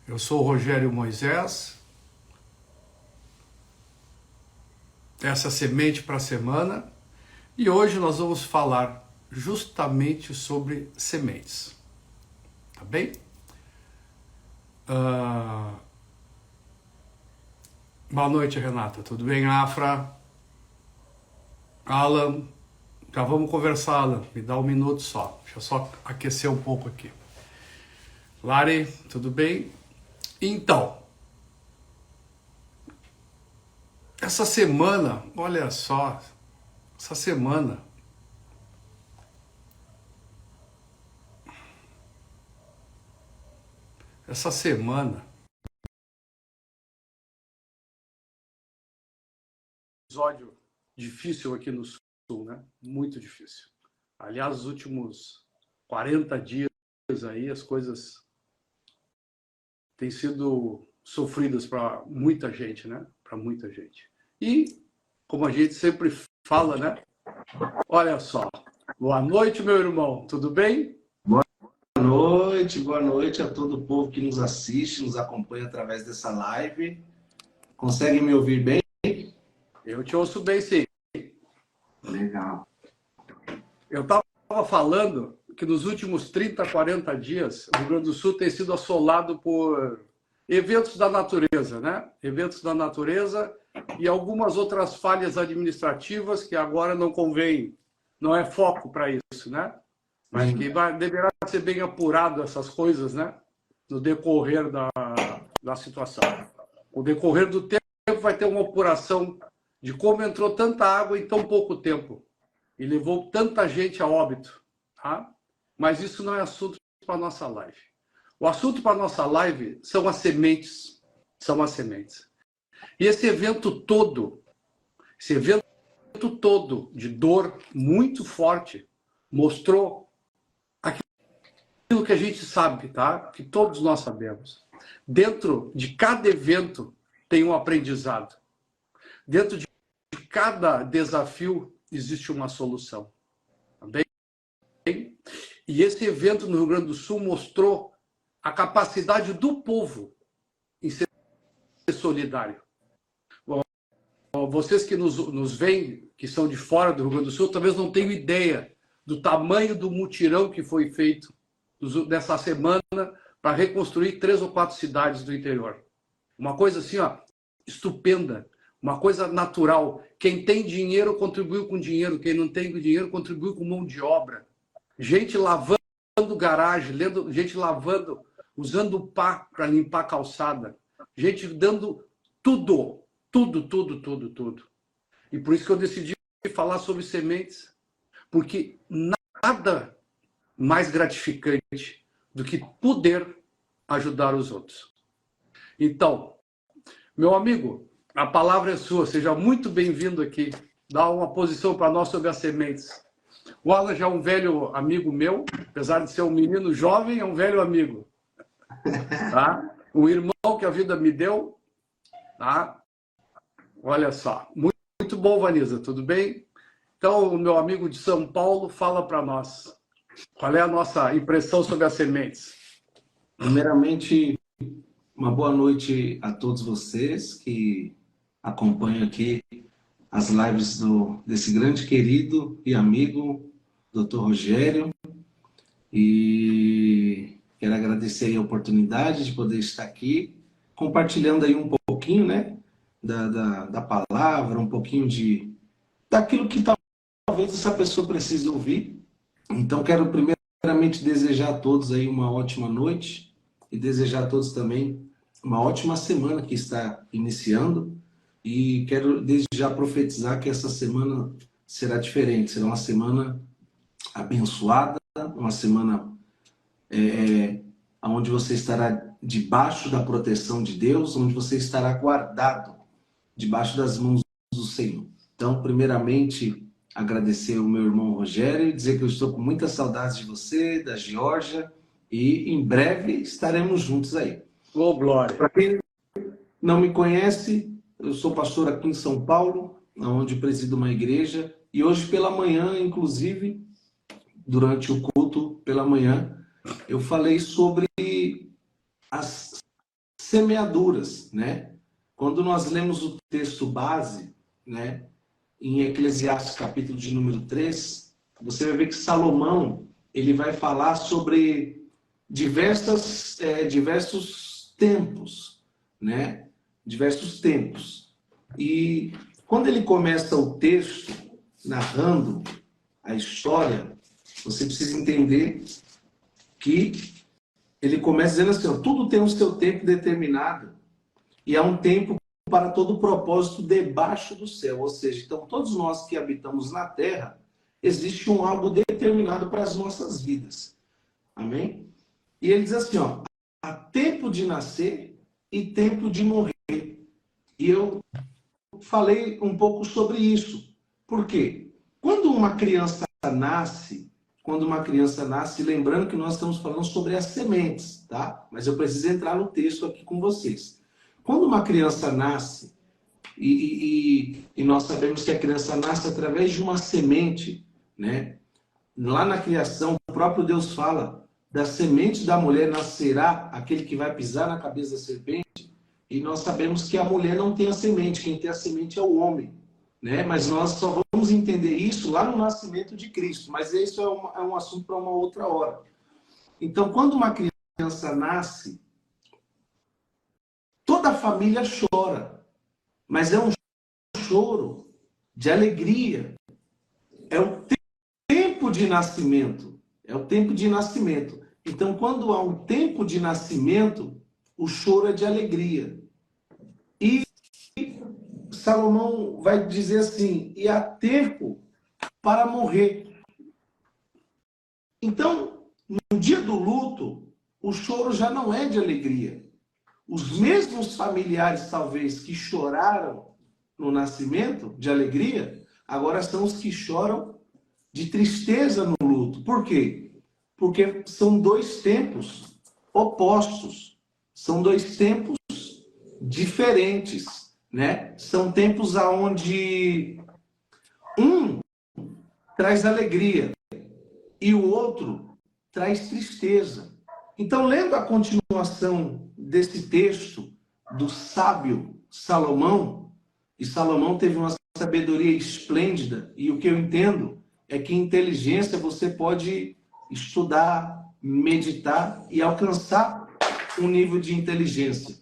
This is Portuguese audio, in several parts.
Eu sou o Rogério Moisés. Essa é a Semente para a Semana. E hoje nós vamos falar justamente sobre sementes. Tá bem? Boa noite, Renata. Tudo bem, Afra? Alan? Já vamos conversar, Alan. Me dá um minuto só. Deixa eu só aquecer um pouco aqui. Lari, tudo bem? Então, essa semana, olha só, essa semana episódio difícil aqui no Sul, né? Muito difícil. Aliás, os últimos 40 dias aí, as coisas têm sido sofridas para muita gente, né? Para muita gente. E, como a gente sempre fala, né? Olha só. Boa noite, meu irmão. Tudo bem? Boa noite a todo o povo que nos assiste, nos acompanha através dessa live. Consegue me ouvir bem? Eu te ouço bem, sim. Legal. Eu estava falando que nos últimos 30, 40 dias, o Rio Grande do Sul tem sido assolado por eventos da natureza, né? Eventos da natureza e algumas outras falhas administrativas que agora não convém, não é foco para isso, né? Mas que deverá ser bem apurado essas coisas, né? No decorrer da situação. O decorrer do tempo vai ter uma apuração de como entrou tanta água em tão pouco tempo e levou tanta gente a óbito, tá? Mas isso não é assunto para a nossa live. O assunto para a nossa live são as sementes. São as sementes. E esse evento todo de dor muito forte, mostrou aquilo que a gente sabe, tá? Que todos nós sabemos. Dentro de cada evento tem um aprendizado. Dentro de cada desafio existe uma solução. Tá bem? E esse evento no Rio Grande do Sul mostrou a capacidade do povo em ser solidário. Bom, vocês que nos veem, que são de fora do Rio Grande do Sul, talvez não tenham ideia do tamanho do mutirão que foi feito nessa semana para reconstruir 3 ou 4 cidades do interior. Uma coisa assim, ó, estupenda, uma coisa natural. Quem tem dinheiro contribuiu com dinheiro, quem não tem dinheiro contribuiu com mão de obra. Gente lavando garagem, gente lavando, usando pá para limpar a calçada. Gente dando tudo. E por isso que eu decidi falar sobre sementes, porque nada mais gratificante do que poder ajudar os outros. Então, meu amigo, a palavra é sua, seja muito bem-vindo aqui. Dá uma posição para nós sobre as sementes. O Alan já é um velho amigo meu, apesar de ser um menino jovem, é um velho amigo. Tá? Um irmão que a vida me deu. Tá? Olha só. Muito bom, Vanisa, tudo bem? Então, o meu amigo de São Paulo fala para nós. Qual é a nossa impressão sobre as sementes? Primeiramente, uma boa noite a todos vocês que acompanham aqui as lives desse grande querido e amigo, Dr. Rogério. E quero agradecer aí a oportunidade de poder estar aqui, compartilhando aí um pouquinho, né, da palavra, um pouquinho daquilo que talvez essa pessoa precise ouvir. Então, quero primeiramente desejar a todos aí uma ótima noite e desejar a todos também uma ótima semana que está iniciando. E quero desde já profetizar que essa semana será diferente, será uma semana abençoada, uma semana onde você estará debaixo da proteção de Deus, onde você estará guardado debaixo das mãos do Senhor. Então, primeiramente, agradecer ao meu irmão Rogério, dizer que eu estou com muitas saudades de você, da Geórgia, e em breve estaremos juntos aí. Ô, glória! Para quem não me conhece, eu sou pastor aqui em São Paulo, onde presido uma igreja, e hoje pela manhã, inclusive, durante o culto pela manhã, eu falei sobre as semeaduras, né? Quando nós lemos o texto base, né, em Eclesiastes capítulo de número 3, você vai ver que Salomão, ele vai falar sobre diversos tempos, né? Diversos tempos. E quando ele começa o texto narrando a história, você precisa entender que ele começa dizendo assim, ó, tudo tem o seu tempo determinado e há um tempo para todo propósito debaixo do céu. Ou seja, então todos nós que habitamos na terra, existe um algo determinado para as nossas vidas. Amém? E ele diz assim, ó, há tempo de nascer e tempo de morrer. E eu falei um pouco sobre isso. Por quê? Quando uma criança nasce, lembrando que nós estamos falando sobre as sementes, tá? Mas eu preciso entrar no texto aqui com vocês. Quando uma criança nasce, e nós sabemos que a criança nasce através de uma semente, né? Lá na criação, o próprio Deus fala, da semente da mulher nascerá aquele que vai pisar na cabeça da serpente, e nós sabemos que a mulher não tem a semente, quem tem a semente é o homem, né? Mas nós só vamos entender isso lá no nascimento de Cristo, mas isso é um assunto para uma outra hora. Então, quando uma criança nasce, toda a família chora, mas é um choro de alegria, é o tempo de nascimento, é o tempo de nascimento. Então, quando há um tempo de nascimento, o choro é de alegria. E Salomão vai dizer assim, e há tempo para morrer. Então, no dia do luto, o choro já não é de alegria. Os mesmos familiares, talvez, que choraram no nascimento, de alegria, agora são os que choram de tristeza no luto. Por quê? Porque são dois tempos opostos. São dois tempos diferentes, né? São tempos onde um traz alegria e o outro traz tristeza. Então, lendo a continuação desse texto do sábio Salomão, e Salomão teve uma sabedoria esplêndida, e o que eu entendo é que inteligência você pode estudar, meditar e alcançar um nível de inteligência.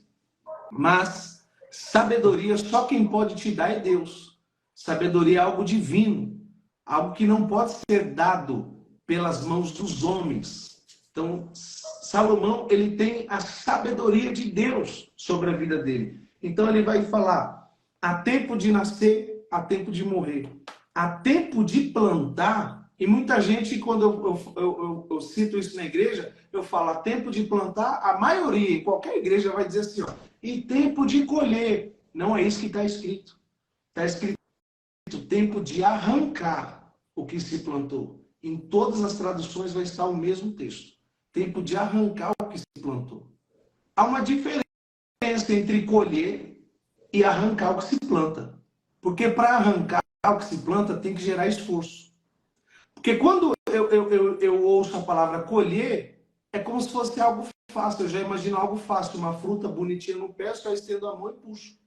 Mas sabedoria, só quem pode te dar é Deus. Sabedoria é algo divino, algo que não pode ser dado pelas mãos dos homens. Então, Salomão, ele tem a sabedoria de Deus sobre a vida dele. Então, ele vai falar, há tempo de nascer, há tempo de morrer. Há tempo de plantar, e muita gente, quando eu cito isso na igreja, eu falo, há tempo de plantar, a maioria, em qualquer igreja, vai dizer assim, ó, e tempo de colher. Não é isso que está escrito. Está escrito tempo de arrancar o que se plantou. Em todas as traduções vai estar o mesmo texto. Tempo de arrancar o que se plantou. Há uma diferença entre colher e arrancar o que se planta. Porque para arrancar o que se planta tem que gerar esforço. Porque quando eu ouço a palavra colher, é como se fosse algo fácil. Eu já imagino algo fácil. Uma fruta bonitinha no pé, só estendo a mão e puxo.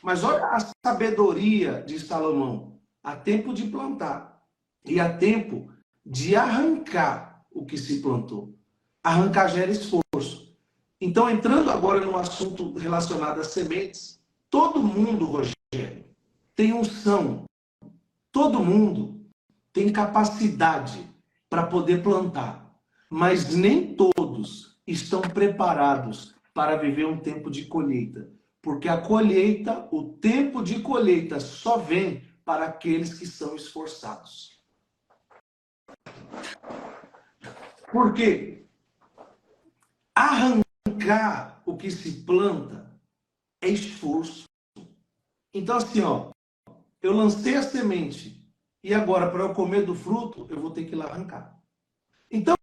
Mas olha a sabedoria de Salomão. Há tempo de plantar e há tempo de arrancar o que se plantou. Arrancar gera esforço. Então, entrando agora no assunto relacionado às sementes, todo mundo, Rogério, tem unção. Todo mundo tem capacidade para poder plantar. Mas nem todos estão preparados para viver um tempo de colheita. Porque a colheita, o tempo de colheita só vem para aqueles que são esforçados. Por quê? Arrancar o que se planta é esforço. Então assim, ó, eu lancei a semente e agora para eu comer do fruto, eu vou ter que ir lá arrancar. Então,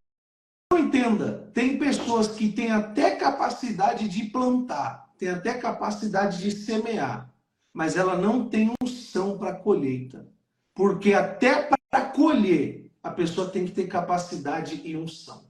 entenda, tem pessoas que têm até capacidade de plantar, tem até capacidade de semear, mas ela não tem unção para colheita. Porque até para colher, a pessoa tem que ter capacidade e unção.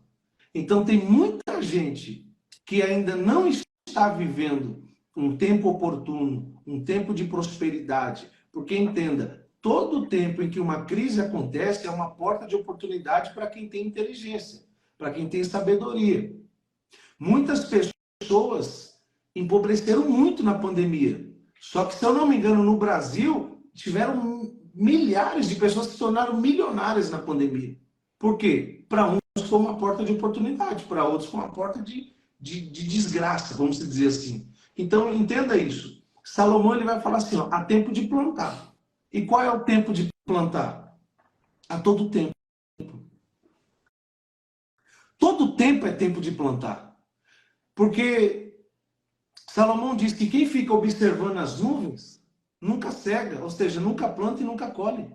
Então tem muita gente que ainda não está vivendo um tempo oportuno, um tempo de prosperidade, porque entenda, todo tempo em que uma crise acontece é uma porta de oportunidade para quem tem inteligência, para quem tem sabedoria. Muitas pessoas empobreceram muito na pandemia. Só que, se eu não me engano, no Brasil, tiveram milhares de pessoas que se tornaram milionárias na pandemia. Por quê? Para uns foi uma porta de oportunidade, para outros foi uma porta de desgraça, vamos dizer assim. Então, entenda isso. Salomão ele vai falar assim, ó, há tempo de plantar. E qual é o tempo de plantar? A todo tempo. Todo tempo é tempo de plantar. Porque Salomão diz que quem fica observando as nuvens nunca cega, ou seja, nunca planta e nunca colhe.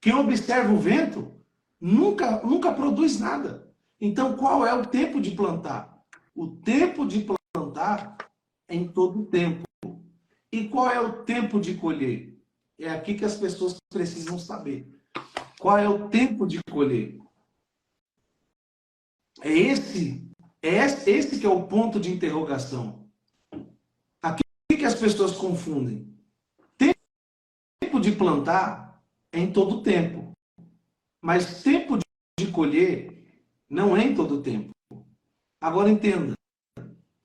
Quem observa o vento nunca produz nada. Então, qual é o tempo de plantar? O tempo de plantar é em todo tempo. E qual é o tempo de colher? É aqui que as pessoas precisam saber. Qual é o tempo de colher? É esse que é o ponto de interrogação. Aqui que as pessoas confundem. Tempo de plantar é em todo tempo. Mas tempo de colher não é em todo tempo. Agora entenda.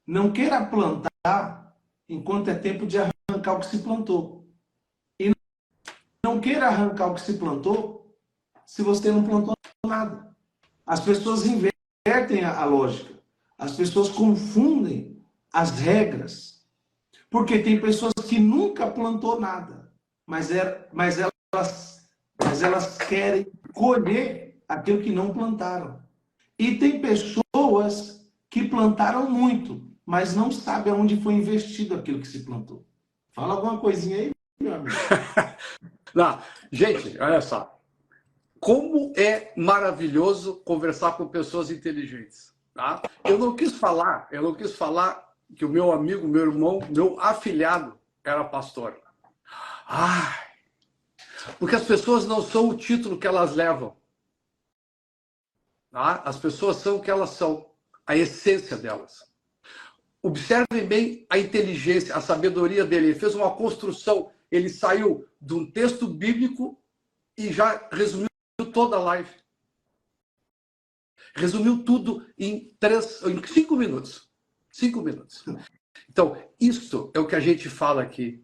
Não queira plantar enquanto é tempo de arrancar o que se plantou. E não queira arrancar o que se plantou se você não plantou nada. As pessoas invertem a lógica. As pessoas confundem as regras. Porque tem pessoas que nunca plantou nada, mas elas querem colher aquilo que não plantaram. E tem pessoas que plantaram muito, mas não sabem aonde foi investido aquilo que se plantou. Fala alguma coisinha aí, meu amigo. Não, gente, olha só. Como é maravilhoso conversar com pessoas inteligentes. Tá? Eu não quis falar que o meu amigo, meu irmão, meu afilhado era pastor. Porque as pessoas não são o título que elas levam. Tá? As pessoas são o que elas são, a essência delas. Observem bem a inteligência, a sabedoria dele. Ele fez uma construção, ele saiu de um texto bíblico e já resumiu toda a live. Resumiu tudo em 5 minutos. 5 minutos. Então, isso é o que a gente fala aqui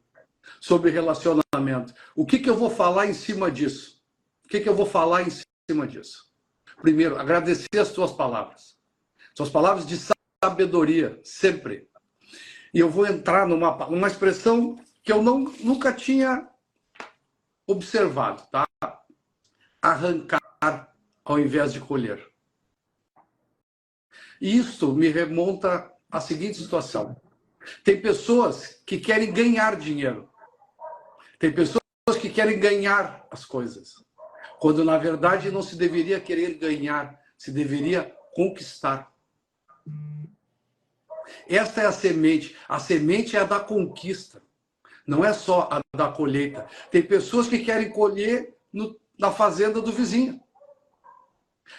sobre relacionamento. O que eu vou falar em cima disso? O que eu vou falar em cima disso? Primeiro, agradecer as tuas palavras. Suas palavras de sabedoria, sempre. E eu vou entrar numa expressão que eu nunca tinha observado, tá? Arrancar ao invés de colher. E isso me remonta à seguinte situação. Tem pessoas que querem ganhar dinheiro. Tem pessoas que querem ganhar as coisas. Quando, na verdade, não se deveria querer ganhar, se deveria conquistar. Esta é a semente. A semente é a da conquista. Não é só a da colheita. Tem pessoas que querem colher na fazenda do vizinho.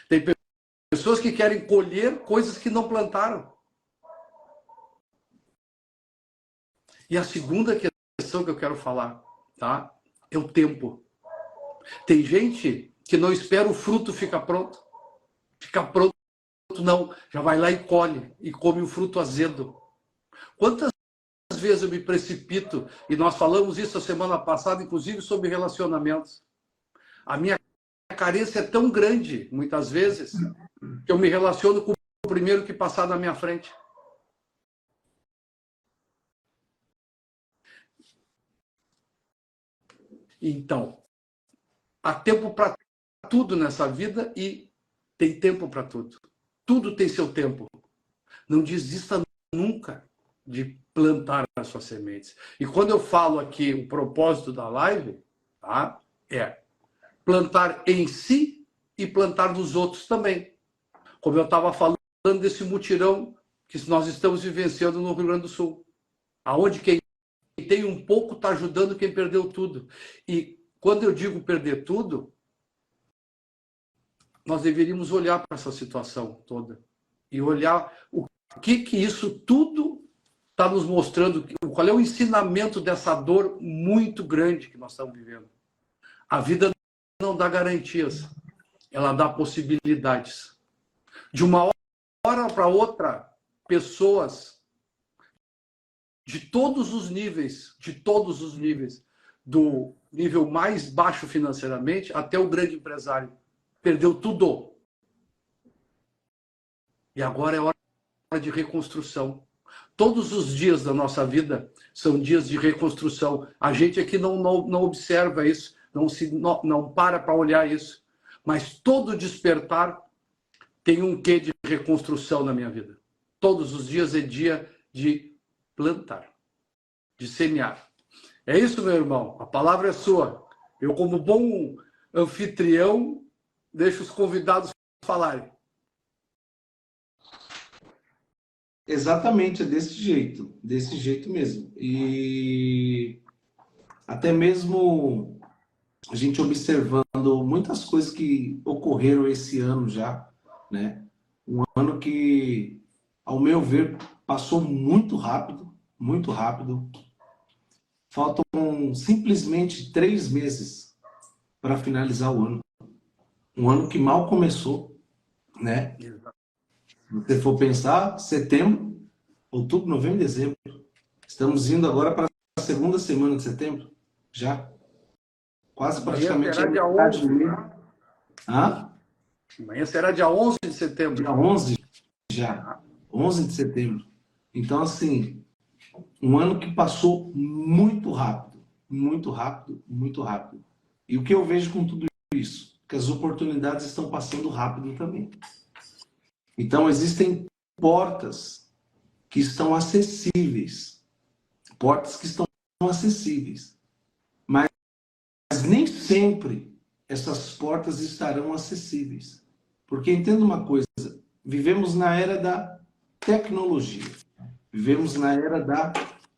Tem pessoas que querem colher coisas que não plantaram. E a segunda questão que eu quero falar, tá? É o tempo. Tem gente que não espera o fruto ficar pronto. Ficar pronto não, já vai lá e colhe e come o fruto azedo. Quantas vezes eu me precipito, e nós falamos isso a semana passada, inclusive sobre relacionamentos. A minha carência é tão grande, muitas vezes, que eu me relaciono com o primeiro que passar na minha frente. Então, há tempo para tudo nessa vida e tem tempo para tudo. Tudo tem seu tempo. Não desista nunca de plantar as suas sementes. E quando eu falo aqui o propósito da live, tá? É plantar em si e plantar nos outros também. Como eu estava falando desse mutirão que nós estamos vivenciando no Rio Grande do Sul. Aonde quem tem um pouco está ajudando quem perdeu tudo. E quando eu digo perder tudo, nós deveríamos olhar para essa situação toda. E olhar o que isso tudo está nos mostrando qual é o ensinamento dessa dor muito grande que nós estamos vivendo. A vida não dá garantias, ela dá possibilidades. De uma hora para outra, pessoas de todos os níveis, do nível mais baixo financeiramente até o grande empresário, perdeu tudo. E agora é hora de reconstrução. Todos os dias da nossa vida são dias de reconstrução. A gente aqui não observa isso, não para olhar isso. Mas todo despertar tem um quê de reconstrução na minha vida. Todos os dias é dia de plantar, de semear. É isso, meu irmão. A palavra é sua. Eu, como bom anfitrião, deixo os convidados falarem. Exatamente, é desse jeito mesmo. E até mesmo a gente observando muitas coisas que ocorreram esse ano já, né? Um ano que, ao meu ver, passou muito rápido, muito rápido. Faltam simplesmente 3 meses para finalizar o ano. Um ano que mal começou, né? Se você for pensar, setembro, outubro, novembro, dezembro. Estamos indo agora para a segunda semana de setembro, já. Quase praticamente Amanhã será dia 11. Hã? Amanhã será dia 11 de setembro. Dia 11 já. 11 de setembro. Então, assim, um ano que passou muito rápido. Muito rápido, muito rápido. E o que eu vejo com tudo isso? Que as oportunidades estão passando rápido também. Então, existem portas que estão acessíveis. Portas que estão acessíveis. Mas nem sempre essas portas estarão acessíveis. Porque entenda uma coisa, vivemos na era da tecnologia. Vivemos na era da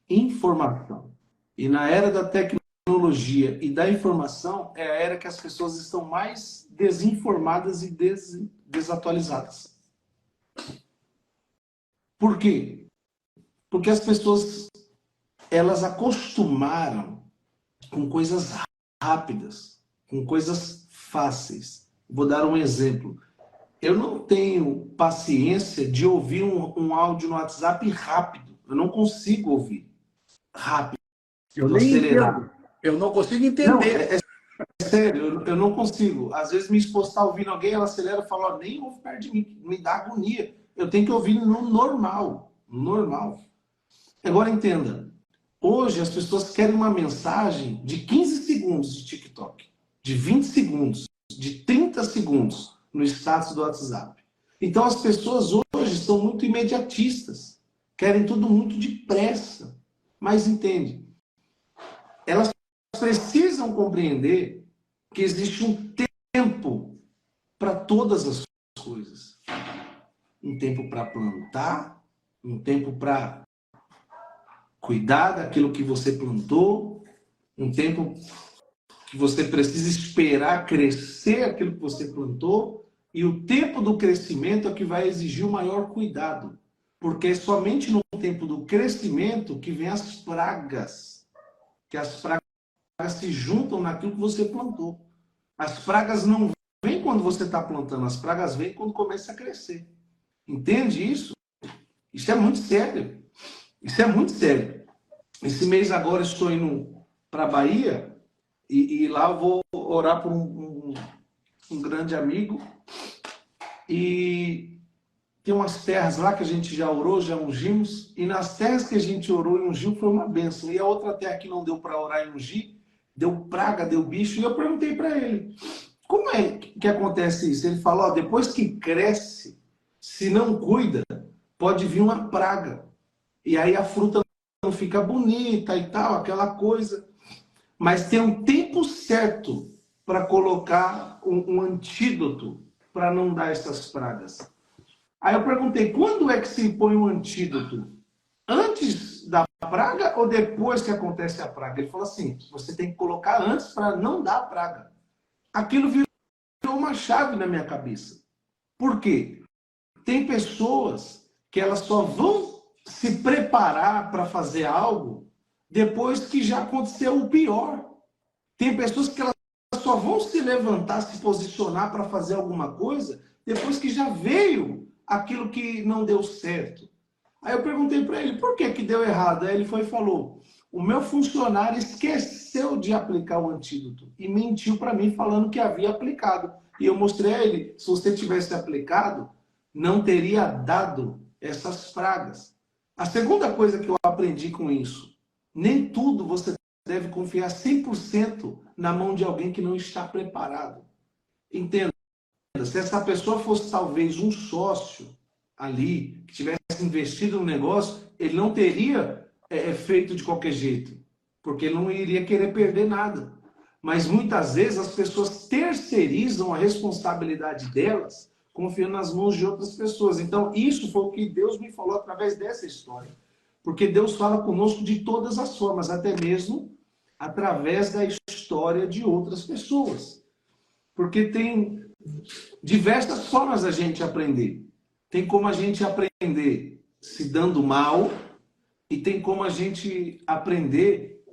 informação. E na era da tecnologia e da informação é a era que as pessoas estão mais desinformadas e desatualizadas. Por quê? Porque as pessoas, elas acostumaram com coisas rápidas, com coisas fáceis. Vou dar um exemplo. Eu não tenho paciência de ouvir um áudio no WhatsApp rápido. Eu não consigo ouvir rápido, Eu nem entendo. Eu não consigo entender. Não, é sério, eu não consigo. Às vezes minha esposa está ouvindo alguém, ela acelera e fala, nem ouve perto de mim, me dá agonia. Eu tenho que ouvir no normal. Normal. Agora entenda, hoje as pessoas querem uma mensagem de 15 segundos de TikTok, de 20 segundos, de 30 segundos no status do WhatsApp. Então as pessoas hoje são muito imediatistas, querem tudo muito depressa. Mas entende, elas precisam compreender que existe um tempo para todas as coisas. Um tempo para plantar, um tempo para cuidar daquilo que você plantou, um tempo que você precisa esperar crescer aquilo que você plantou, e o tempo do crescimento é que vai exigir o maior cuidado, porque é somente no tempo do crescimento que vem as pragas, que as pragas se juntam naquilo que você plantou. As pragas não vêm quando você está plantando, as pragas vêm quando começa a crescer. Entende isso? Isso é muito sério. Isso é muito sério. Esse mês agora estou indo para a Bahia e lá eu vou orar por um grande amigo. E tem umas terras lá que a gente já orou, já ungimos. E nas terras que a gente orou e ungiu foi uma bênção. E a outra terra que não deu para orar e ungir, deu praga, deu bicho. E eu perguntei para ele, como é que acontece isso? Ele falou, depois que cresce, se não cuida, pode vir uma praga. E aí a fruta não fica bonita e tal, aquela coisa. Mas tem um tempo certo para colocar um antídoto para não dar essas pragas. Aí eu perguntei, quando é que se põe um antídoto? Antes da praga ou depois que acontece a praga? Ele falou assim, você tem que colocar antes para não dar a praga. Aquilo virou uma chave na minha cabeça. Por quê? Tem pessoas que elas só vão se preparar para fazer algo depois que já aconteceu o pior. Tem pessoas que elas só vão se levantar, se posicionar para fazer alguma coisa depois que já veio aquilo que não deu certo. Aí eu perguntei para ele, por que que deu errado? Aí ele foi e falou, o meu funcionário esqueceu de aplicar o antídoto e mentiu para mim falando que havia aplicado. E eu mostrei a ele, se você tivesse aplicado, não teria dado essas pragas. A segunda coisa que eu aprendi com isso, nem tudo você deve confiar 100% na mão de alguém que não está preparado. Entenda, se essa pessoa fosse talvez um sócio ali, que tivesse investido no negócio, ele não teria feito de qualquer jeito, porque ele não iria querer perder nada. Mas muitas vezes as pessoas terceirizam a responsabilidade delas, confiando nas mãos de outras pessoas. Então, isso foi o que Deus me falou através dessa história. Porque Deus fala conosco de todas as formas, até mesmo através da história de outras pessoas. Porque tem diversas formas da gente aprender. Tem como a gente aprender se dando mal e tem como a gente aprender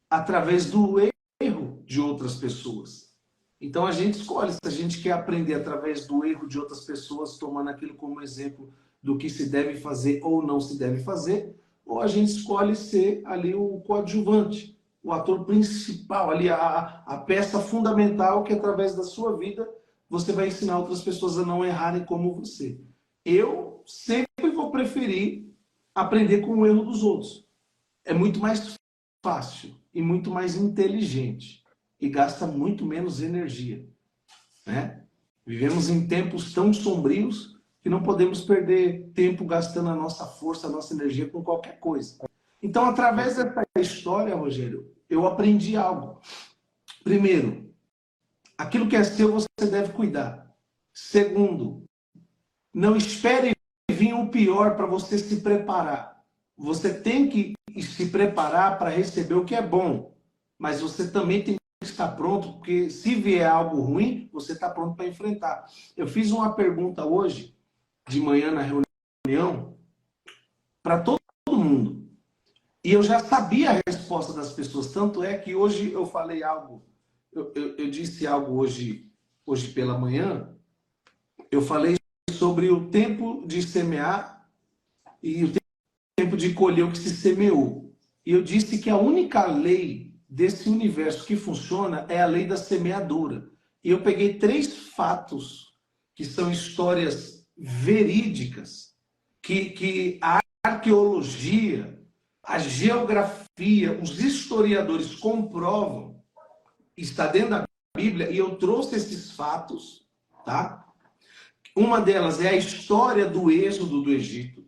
através do erro de outras pessoas. Então a gente escolhe se a gente quer aprender através do erro de outras pessoas, tomando aquilo como exemplo do que se deve fazer ou não se deve fazer, ou a gente escolhe ser ali o coadjuvante, o ator principal, ali a peça fundamental que através da sua vida você vai ensinar outras pessoas a não errarem como você. Eu sempre vou preferir aprender com o erro dos outros. É muito mais fácil e muito mais inteligente e gasta muito menos energia, né? Vivemos em tempos tão sombrios que não podemos perder tempo gastando a nossa força, a nossa energia com qualquer coisa. Então, através dessa história, Rogério, eu aprendi algo. Primeiro, aquilo que é seu você deve cuidar. Segundo, não espere vir o pior para você se preparar. Você tem que se preparar para receber o que é bom, mas você também tem que estar pronto, porque se vier algo ruim, você está pronto para enfrentar. Eu fiz uma pergunta hoje, de manhã na reunião, para todo mundo. E eu já sabia a resposta das pessoas, tanto é que hoje eu falei algo, eu disse algo hoje pela manhã, eu falei sobre o tempo de semear e o tempo de colher o que se semeou. E eu disse que a única lei desse universo que funciona é a lei da semeadura. E eu peguei 3 fatos que são histórias verídicas, que a arqueologia, a geografia, os historiadores comprovam, está dentro da Bíblia, e eu trouxe esses fatos, tá? Uma delas é a história do êxodo do Egito.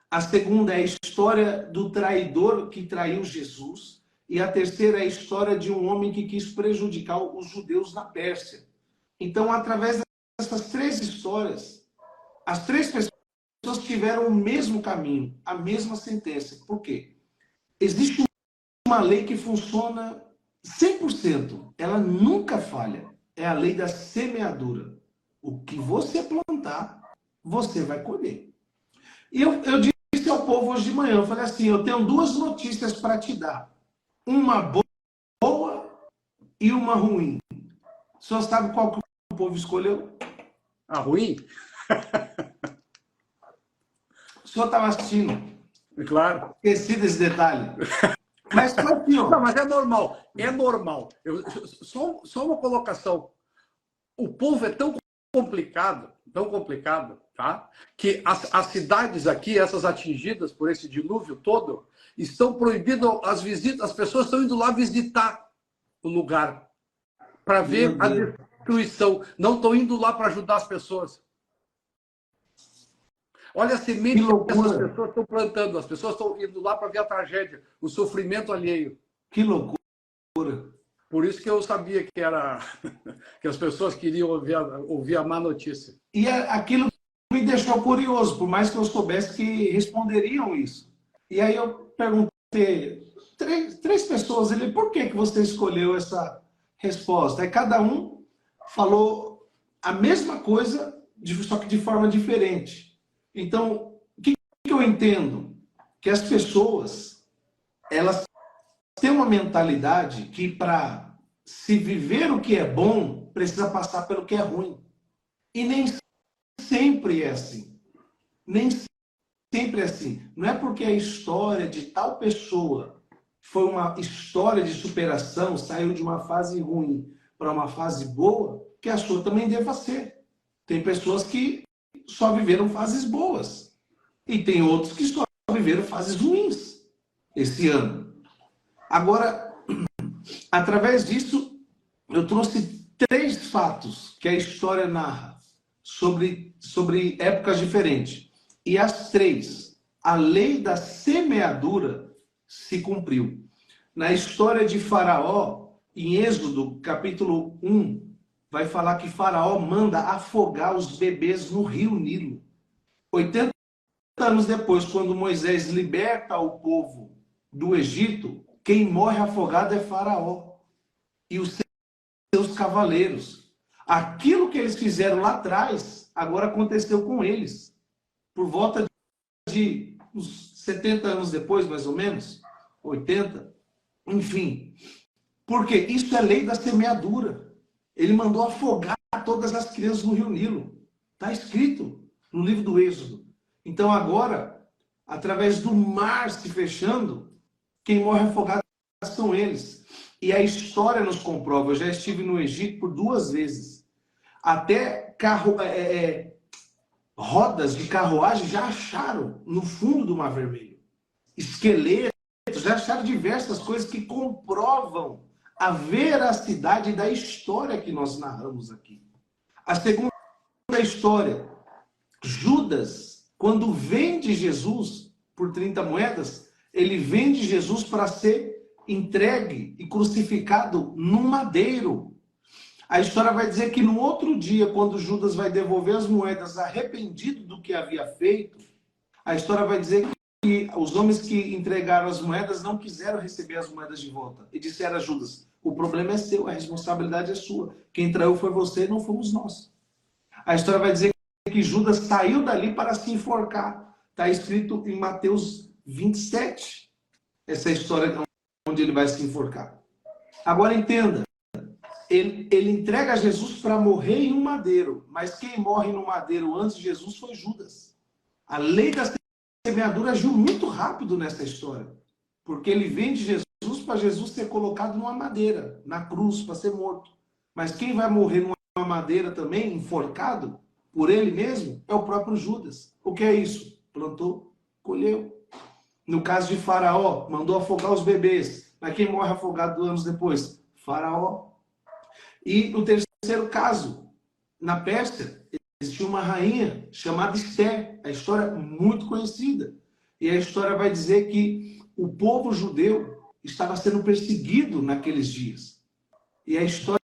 A segunda é a história do traidor que traiu Jesus. E a terceira é a história de um homem que quis prejudicar os judeus na Pérsia. Então, através dessas 3 histórias, as 3 pessoas tiveram o mesmo caminho, a mesma sentença. Por quê? Existe uma lei que funciona 100%. Ela nunca falha. É a lei da semeadura. O que você plantar, você vai colher. E eu disse ao povo hoje de manhã, eu falei assim, eu tenho 2 notícias para te dar. Uma boa e uma ruim. O senhor sabe qual que o povo escolheu? A ruim? O senhor estava assistindo. Claro. Esqueci desse detalhe. Mas foi assim, ó. Não, mas é normal. É normal. Só uma colocação. O povo é tão complicado, tá? Que as cidades aqui, essas atingidas por esse dilúvio todo, estão proibindo as visitas. As pessoas estão indo lá visitar o lugar para ver a destruição. Não estão indo lá para ajudar as pessoas. Olha a semente que essas pessoas estão plantando. As pessoas estão indo lá para ver a tragédia, o sofrimento alheio. Que loucura. Por isso que eu sabia que era que as pessoas queriam ouvir a má notícia. E aquilo me deixou curioso, por mais que eu soubesse que responderiam isso. E aí eu perguntei, 3 pessoas, ele, por que você escolheu essa resposta? Aí cada um falou a mesma coisa, só que de forma diferente. Então, o que eu entendo? que as pessoas, elas têm uma mentalidade que para se viver o que é bom, precisa passar pelo que é ruim. E nem sempre é assim. Nem sempre é assim. Não é porque a história de tal pessoa foi uma história de superação, saiu de uma fase ruim para uma fase boa, que a sua também deva ser. Tem pessoas que só viveram fases boas. E tem outros que só viveram fases ruins esse ano. Agora, através disso, eu trouxe 3 fatos que a história narra sobre épocas diferentes. E as 3, a lei da semeadura se cumpriu. Na história de Faraó, em Êxodo, capítulo 1, vai falar que Faraó manda afogar os bebês no rio Nilo. 80 anos depois, quando Moisés liberta o povo do Egito, quem morre afogado é Faraó e os seus cavaleiros. Aquilo que eles fizeram lá atrás, agora aconteceu com eles. Por volta de uns 70 anos depois, mais ou menos, 80, enfim. Porque isso é lei da semeadura. Ele mandou afogar todas as crianças no rio Nilo. Está escrito no livro do Êxodo. Então agora, através do mar se fechando, quem morre afogado são eles. E a história nos comprova. Eu já estive no Egito por 2 vezes. Até rodas de carruagem já acharam no fundo do Mar Vermelho. Esqueletos, já acharam diversas coisas que comprovam a veracidade da história que nós narramos aqui. A segunda história, Judas, quando vende Jesus por 30 moedas, ele vende Jesus para ser entregue e crucificado num madeiro. A história vai dizer que no outro dia, quando Judas vai devolver as moedas arrependido do que havia feito, a história vai dizer que os homens que entregaram as moedas não quiseram receber as moedas de volta. E disseram a Judas, o problema é seu, a responsabilidade é sua. Quem traiu foi você, não fomos nós. A história vai dizer que Judas saiu dali para se enforcar. Está escrito em Mateus 27, essa história onde ele vai se enforcar. Agora entenda, ele entrega Jesus para morrer em um madeiro, mas quem morre no madeiro antes de Jesus foi Judas. A lei da semeadura agiu muito rápido nessa história, porque ele vende Jesus para Jesus ser colocado numa madeira, na cruz, para ser morto. Mas quem vai morrer numa madeira também, enforcado por ele mesmo, é o próprio Judas. O que é isso? Plantou, colheu. No caso de Faraó, mandou afogar os bebês. Mas quem morre afogado 2 anos depois? Faraó. E no terceiro caso, na Pérsia, existia uma rainha chamada Esther. A história é muito conhecida. E a história vai dizer que o povo judeu estava sendo perseguido naqueles dias. E a história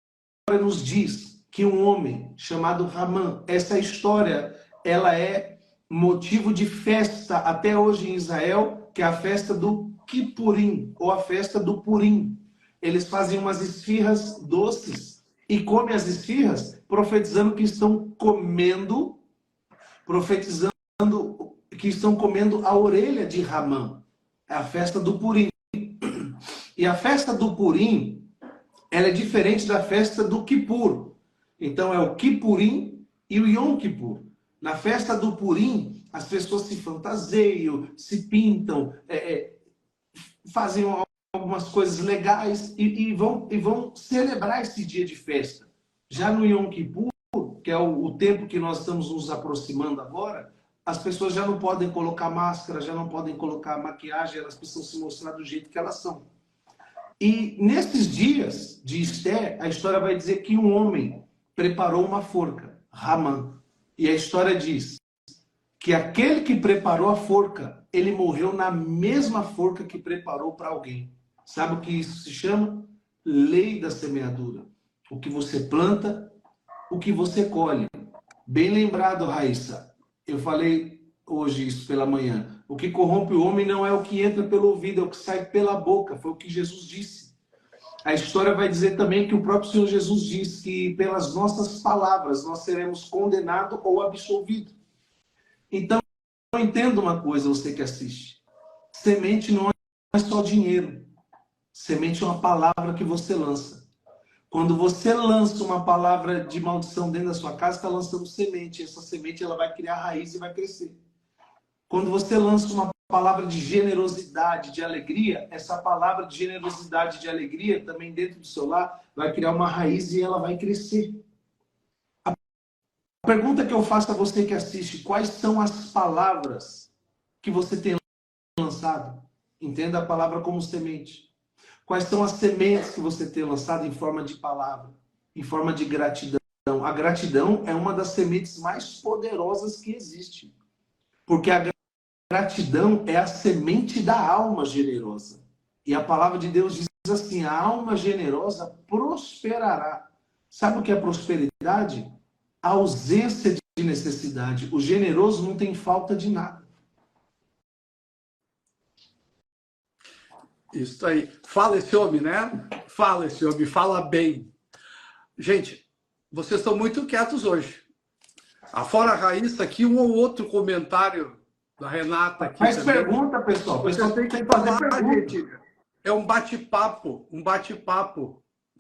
nos diz que um homem chamado Ramã, essa história, ela é motivo de festa até hoje em Israel, que é a festa do Kippurim, ou a festa do Purim. Eles fazem umas esfirras doces e comem as esfirras, profetizando que estão comendo a orelha de Ramã. É a festa do Purim. E a festa do Purim, ela é diferente da festa do Kippur. Então é o Kippurim e o Yom Kippur. Na festa do Purim, as pessoas se fantasiam, se pintam, fazem algumas coisas legais e vão celebrar esse dia de festa. Já no Yom Kippur, que é o tempo que nós estamos nos aproximando agora, as pessoas já não podem colocar máscara, já não podem colocar maquiagem, elas precisam se mostrar do jeito que elas são. E nesses dias de Esther, a história vai dizer que um homem preparou uma forca, Ramã. E a história diz que aquele que preparou a forca, ele morreu na mesma forca que preparou para alguém. Sabe o que isso se chama? Lei da semeadura. O que você planta, o que você colhe. Bem lembrado, Raíssa. Eu falei hoje isso pela manhã. O que corrompe o homem não é o que entra pelo ouvido, é o que sai pela boca. Foi o que Jesus disse. A história vai dizer também que o próprio Senhor Jesus diz que pelas nossas palavras nós seremos condenados ou absolvidos. Então, entenda uma coisa, você que assiste. Semente não é só dinheiro. Semente é uma palavra que você lança. Quando você lança uma palavra de maldição dentro da sua casa, está lançando semente. Essa semente ela vai criar raiz e vai crescer. Quando você lança uma palavra de generosidade, de alegria, essa palavra de generosidade, de alegria, também dentro do seu lar, vai criar uma raiz e ela vai crescer. A pergunta que eu faço a você que assiste, quais são as palavras que você tem lançado? Entenda a palavra como semente. Quais são as sementes que você tem lançado em forma de palavra, em forma de gratidão? A gratidão é uma das sementes mais poderosas que existe. Porque a gratidão é a semente da alma generosa. E a palavra de Deus diz assim, a alma generosa prosperará. Sabe o que é prosperidade? A ausência de necessidade. O generoso não tem falta de nada. Isso aí. Fala esse homem, né? Fala esse homem, fala bem. Gente, vocês estão muito quietos hoje. Afora a Raíssa aqui, um ou outro comentário da Renata aqui. Faz também. pergunta, pessoal. Vocês têm que falar, gente. É um bate-papo,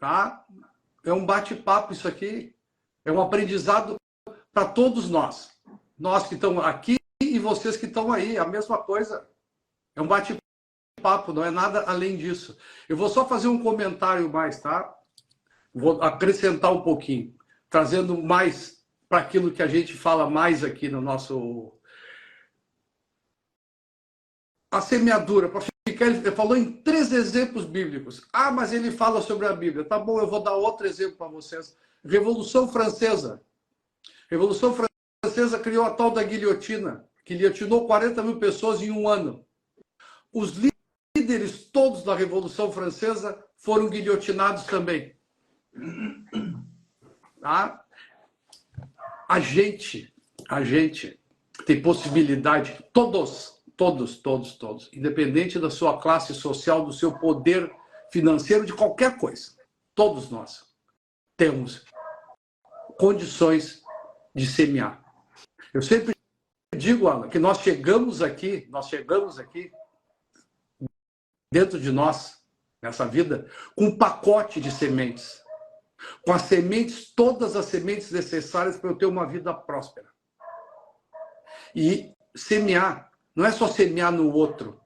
tá? É um bate-papo isso aqui. É um aprendizado para todos nós. Nós que estamos aqui e vocês que estão aí. A mesma coisa. É um bate-papo, não é nada além disso. Eu vou só fazer um comentário mais, tá? Vou acrescentar um pouquinho, trazendo mais para aquilo que a gente fala mais aqui no nosso... A semeadura, para ficar, ele falou em 3 exemplos bíblicos. Ah, mas ele fala sobre a Bíblia. Tá bom, eu vou dar outro exemplo para vocês. Revolução Francesa. Revolução Francesa criou a tal da guilhotina, que guilhotinou 40 mil pessoas em um ano. Os líderes todos da Revolução Francesa foram guilhotinados também. Tá? A gente tem possibilidade, todos, independente da sua classe social, do seu poder financeiro, de qualquer coisa, todos nós temos condições de semear. Eu sempre digo, Alan, que nós chegamos aqui dentro de nós, nessa vida, com um pacote de sementes. Com as sementes, todas as sementes necessárias para eu ter uma vida próspera. E semear, não é só semear no outro,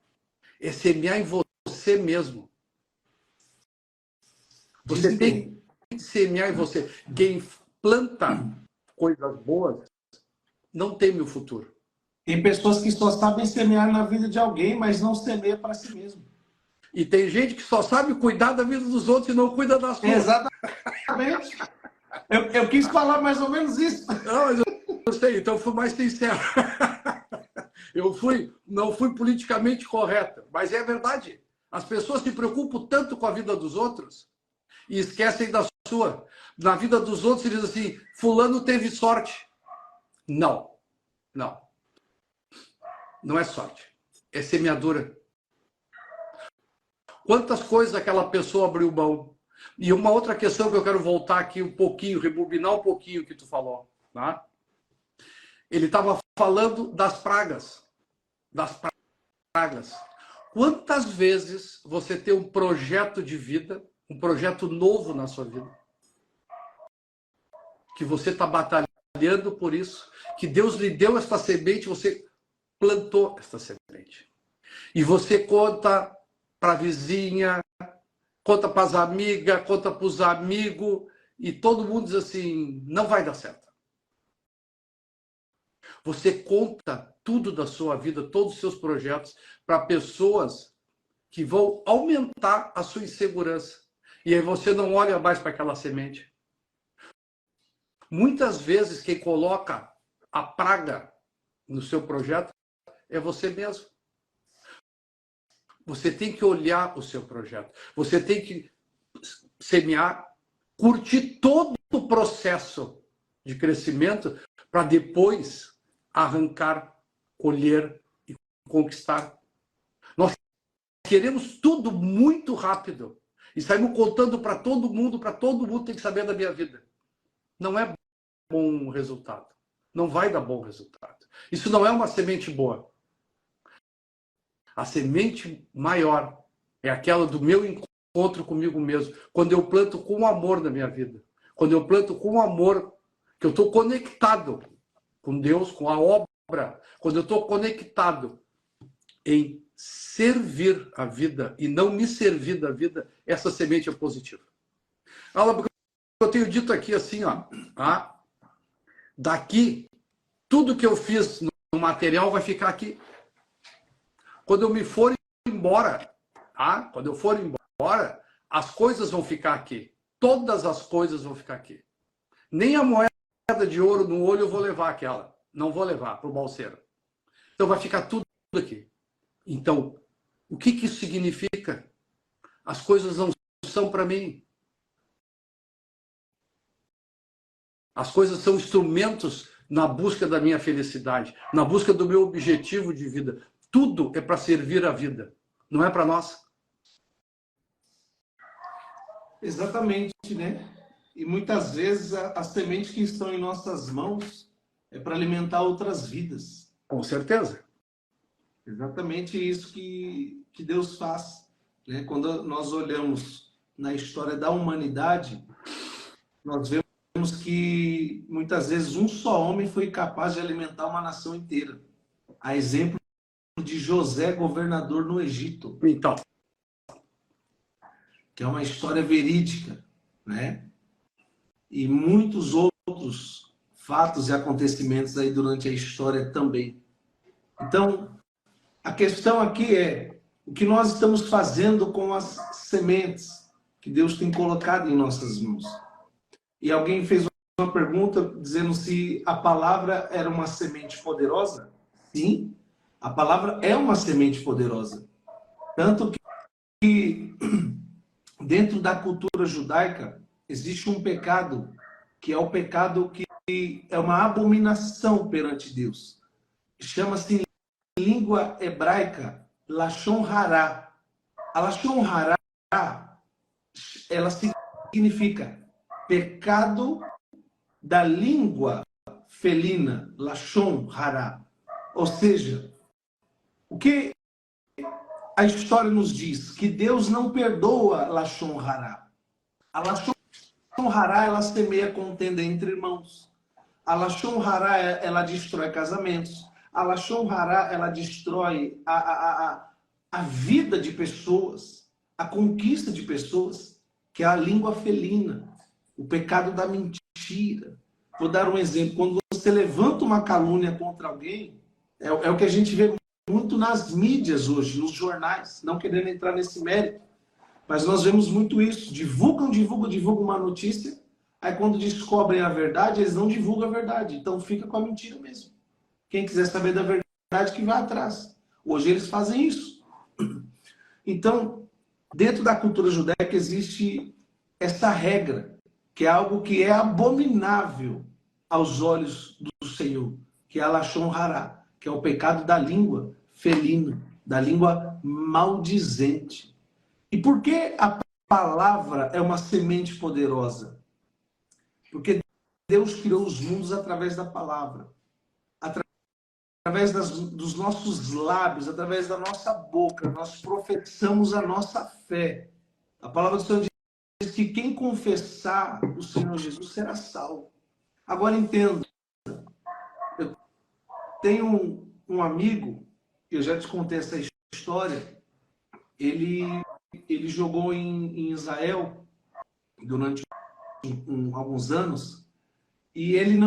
é semear em você mesmo. Você tem que semear em você. Quem planta coisas boas não teme o futuro. Tem pessoas que só sabem semear na vida de alguém, mas não semeia para si mesmo. E tem gente que só sabe cuidar da vida dos outros e não cuida da sua. Exatamente. Eu quis falar mais ou menos isso. Não, mas eu sei, então eu fui mais sincero. Não fui politicamente correta, mas é verdade. As pessoas se preocupam tanto com a vida dos outros e esquecem da sua. Na vida dos outros, eles dizem assim, fulano teve sorte. Não. Não é sorte. É semeadura. Quantas coisas aquela pessoa abriu mão. E uma outra questão que eu quero voltar aqui um pouquinho, rebobinar um pouquinho o que tu falou. Tá? Ele estava falando das pragas. Quantas vezes você tem um projeto de vida, um projeto novo na sua vida, que você está batalhando por isso, que Deus lhe deu esta semente, você plantou esta semente. E você conta para a vizinha, conta para as amigas, conta para os amigos, e todo mundo diz assim, não vai dar certo. Você conta tudo da sua vida, todos os seus projetos, para pessoas que vão aumentar a sua insegurança. E aí você não olha mais para aquela semente. Muitas vezes quem coloca a praga no seu projeto é você mesmo. Você tem que olhar o seu projeto. Você tem que semear, curtir todo o processo de crescimento para depois arrancar, colher e conquistar. Nós queremos tudo muito rápido e saímos contando para todo mundo tem que saber da minha vida. Não é bom resultado. Não vai dar bom resultado. Isso não é uma semente boa. A semente maior é aquela do meu encontro comigo mesmo. Quando eu planto com amor na minha vida. Quando eu planto com amor, que eu estou conectado com Deus, com a obra. Quando eu estou conectado em servir a vida e não me servir da vida, essa semente é positiva. Eu tenho dito aqui assim, ó, tá? Daqui, tudo que eu fiz no material vai ficar aqui. Quando eu me for embora, tá? Quando eu for embora, as coisas vão ficar aqui. Todas as coisas vão ficar aqui. Nem a moeda de ouro no olho eu vou levar aquela. Não vou levar para o balseiro. Então vai ficar tudo aqui. Então, o que isso significa? As coisas não são para mim. As coisas são instrumentos na busca da minha felicidade, na busca do meu objetivo de vida. Tudo é para servir a vida, não é para nós. Exatamente, né? E muitas vezes as sementes que estão em nossas mãos é para alimentar outras vidas. Com certeza. Exatamente isso que Deus faz, né? Quando nós olhamos na história da humanidade, nós vemos que muitas vezes um só homem foi capaz de alimentar uma nação inteira. A exemplo de José, governador no Egito. Então, que é uma história verídica, né? E muitos outros fatos e acontecimentos aí durante a história também. Então, a questão aqui é o que nós estamos fazendo com as sementes que Deus tem colocado em nossas mãos. E alguém fez uma pergunta dizendo se a palavra era uma semente poderosa. Sim, a palavra é uma semente poderosa. Tanto que dentro da cultura judaica existe um pecado, que é o pecado que é uma abominação perante Deus. Chama-se em língua hebraica Lashon Hará. A Lashon Hará, ela significa pecado da língua felina, Lashon Hará. Ou seja, o que a história nos diz? Que Deus não perdoa Lashon Hará. A Lashon Hará, ela semeia contenda entre irmãos. A Lashon Hará, ela destrói casamentos. A Lashon Hará, ela destrói a vida de pessoas, a conquista de pessoas, que é a língua felina, o pecado da mentira. Vou dar um exemplo. Quando você levanta uma calúnia contra alguém, é o que a gente vê muito nas mídias hoje, nos jornais, não querendo entrar nesse mérito. Mas nós vemos muito isso. Divulgam uma notícia, aí quando descobrem a verdade, eles não divulgam a verdade. Então fica com a mentira mesmo. Quem quiser saber da verdade, que vá atrás. Hoje eles fazem isso. Então, dentro da cultura judaica existe essa regra, que é algo que é abominável aos olhos do Senhor, que é a Lashon Hará, que é o pecado da língua felina, da língua maldizente. E por que a palavra é uma semente poderosa? Porque Deus criou os mundos através da palavra. Através dos nossos lábios, através da nossa boca, nós profetizamos a nossa fé. A palavra do Senhor diz que quem confessar o Senhor Jesus será salvo. Agora entenda, eu tenho um amigo, eu já te contei essa história, ele jogou em Israel durante alguns anos e ele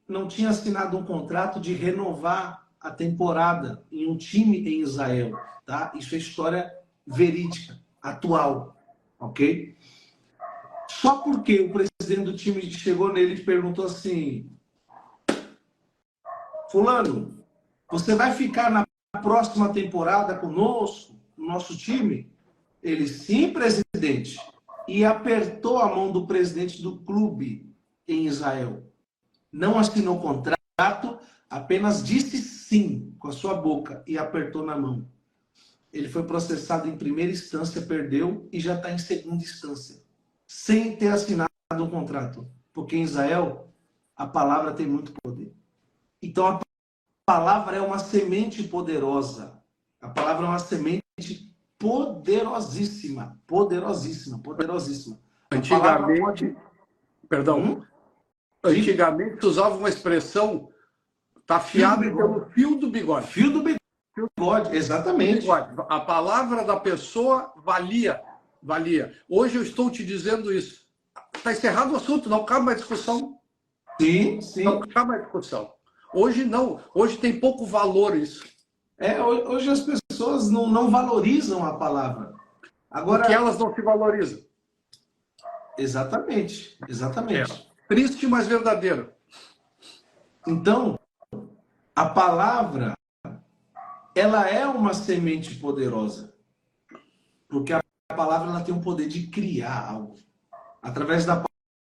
não tinha assinado um contrato de renovar a temporada em um time em Israel, tá? Isso é história verídica, atual, ok? Só porque o presidente do time chegou nele e perguntou assim: fulano, você vai ficar na próxima temporada conosco, no nosso time? Ele, sim, presidente. E apertou a mão do presidente do clube em Israel. Não assinou contrato, apenas disse sim com a sua boca e apertou na mão. Ele foi processado em primeira instância, perdeu e já está em segunda instância, sem ter assinado um contrato. Porque em Israel, a palavra tem muito poder. Então, a palavra é uma semente poderosa. A palavra é uma semente poderosíssima, poderosíssima, poderosíssima. A palavra Antigamente, pode... perdão, Diga. antigamente se usava uma expressão, tá Fio do afiado bigode. pelo fio do bigode. Fio do bigode, exatamente. Bigode. A palavra da pessoa valia, valia. Hoje eu estou te dizendo isso. Está encerrado o assunto, não cabe mais discussão. Sim, sim. Não cabe mais discussão. Hoje não, hoje tem pouco valor isso. Hoje as pessoas não valorizam a palavra. Agora, porque elas não se valorizam. Exatamente, exatamente. Triste, mas verdadeiro. Então, a palavra, ela é uma semente poderosa. Porque a palavra ela tem o poder de criar algo. Através da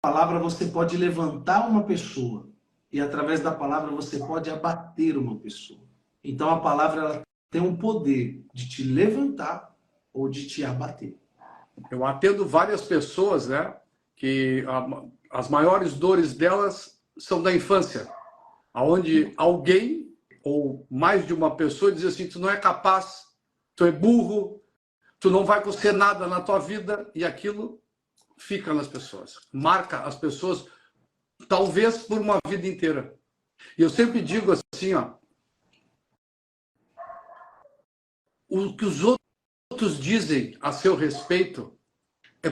palavra você pode levantar uma pessoa. E através da palavra você pode abater uma pessoa. Então a palavra ela tem o poder de te levantar ou de te abater. Eu atendo várias pessoas, né, que as maiores dores delas são da infância, onde alguém ou mais de uma pessoa diz assim: tu não é capaz, tu é burro, tu não vai conseguir nada na tua vida, e aquilo fica nas pessoas, marca as pessoas, talvez por uma vida inteira. E eu sempre digo assim, ó, o que os outros dizem a seu respeito é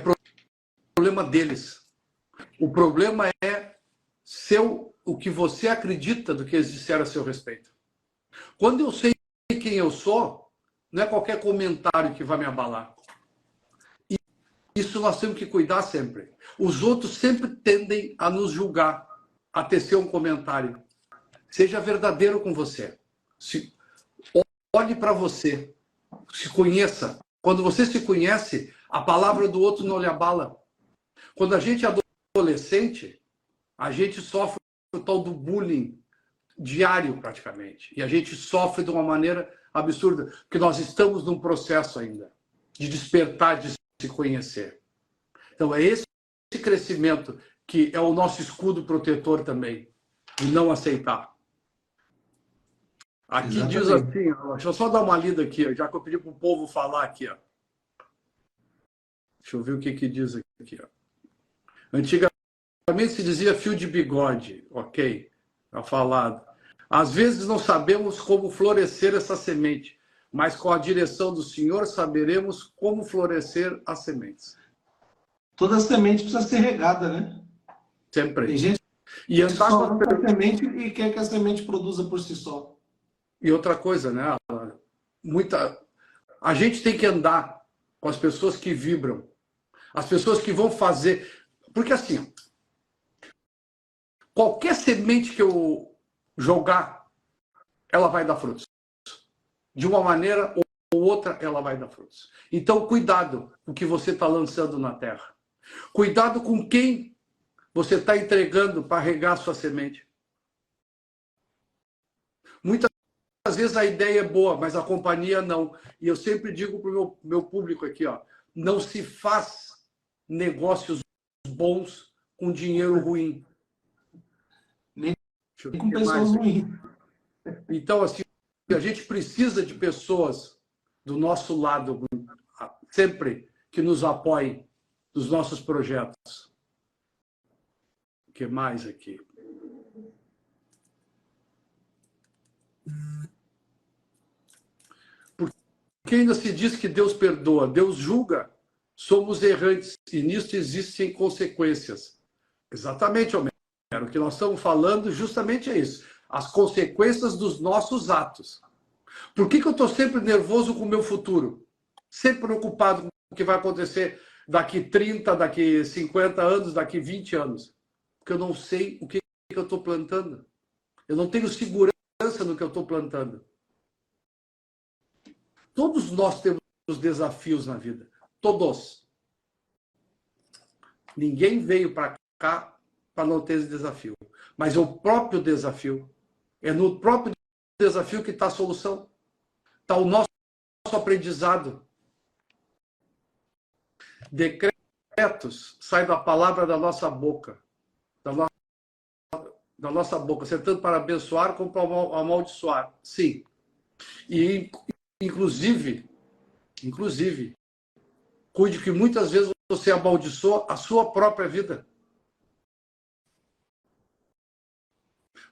problema deles. O problema é o que você acredita do que eles disseram a seu respeito. Quando eu sei quem eu sou, não é qualquer comentário que vai me abalar. E isso nós temos que cuidar sempre. Os outros sempre tendem a nos julgar, a tecer um comentário. Seja verdadeiro com você. Olhe para você. Se conheça. Quando você se conhece, a palavra do outro não lhe abala. Quando a gente é adolescente, a gente sofre o tal do bullying diário, praticamente. E a gente sofre de uma maneira absurda, porque nós estamos num processo ainda de despertar, de se conhecer. Então, é esse crescimento que é o nosso escudo protetor também, de não aceitar. Aqui Exatamente. diz assim, ó, deixa eu só dar uma lida aqui, ó, já que eu pedi para o povo falar aqui. Ó. Deixa eu ver o que diz aqui. Ó. Antigamente se dizia fio de bigode, ok, está falado. Às vezes não sabemos como florescer essa semente, mas com a direção do Senhor saberemos como florescer as sementes. Toda semente precisa ser regada, né? Sempre. Tem gente e que só planta a semente e quer que a semente produza por si só. E outra coisa, né? A gente tem que andar com as pessoas que vibram, as pessoas que vão fazer. Porque assim, qualquer semente que eu jogar, ela vai dar frutos. De uma maneira ou outra, ela vai dar frutos. Então, cuidado com o que você está lançando na terra. Cuidado com quem você está entregando para regar a sua semente. Muitas vezes a ideia é boa, mas a companhia não. E eu sempre digo para o meu público aqui, ó, não se faz negócios bons com dinheiro ruim. Nem com pessoas ruins. Então, assim, a gente precisa de pessoas do nosso lado, sempre que nos apoiem nos nossos projetos. O que mais aqui? Porque ainda se diz que Deus perdoa, Deus julga, somos errantes e nisso existem consequências. Exatamente, Homero. O que nós estamos falando justamente é isso. As consequências dos nossos atos. Por que eu estou sempre nervoso com o meu futuro? Sempre preocupado com o que vai acontecer daqui 30, daqui 50 anos, daqui 20 anos? Porque eu não sei o que eu estou plantando. Eu não tenho segurança no que eu estou plantando. Todos nós temos desafios na vida. Todos. Ninguém veio para cá para não ter esse desafio. Mas é o próprio desafio. É no próprio desafio que está a solução. Está o nosso aprendizado. Decretos saem da palavra da nossa boca. Da nossa boca. Você tanto para abençoar como para amaldiçoar. Sim. E inclusive, cuide que muitas vezes você amaldiçoa a sua própria vida.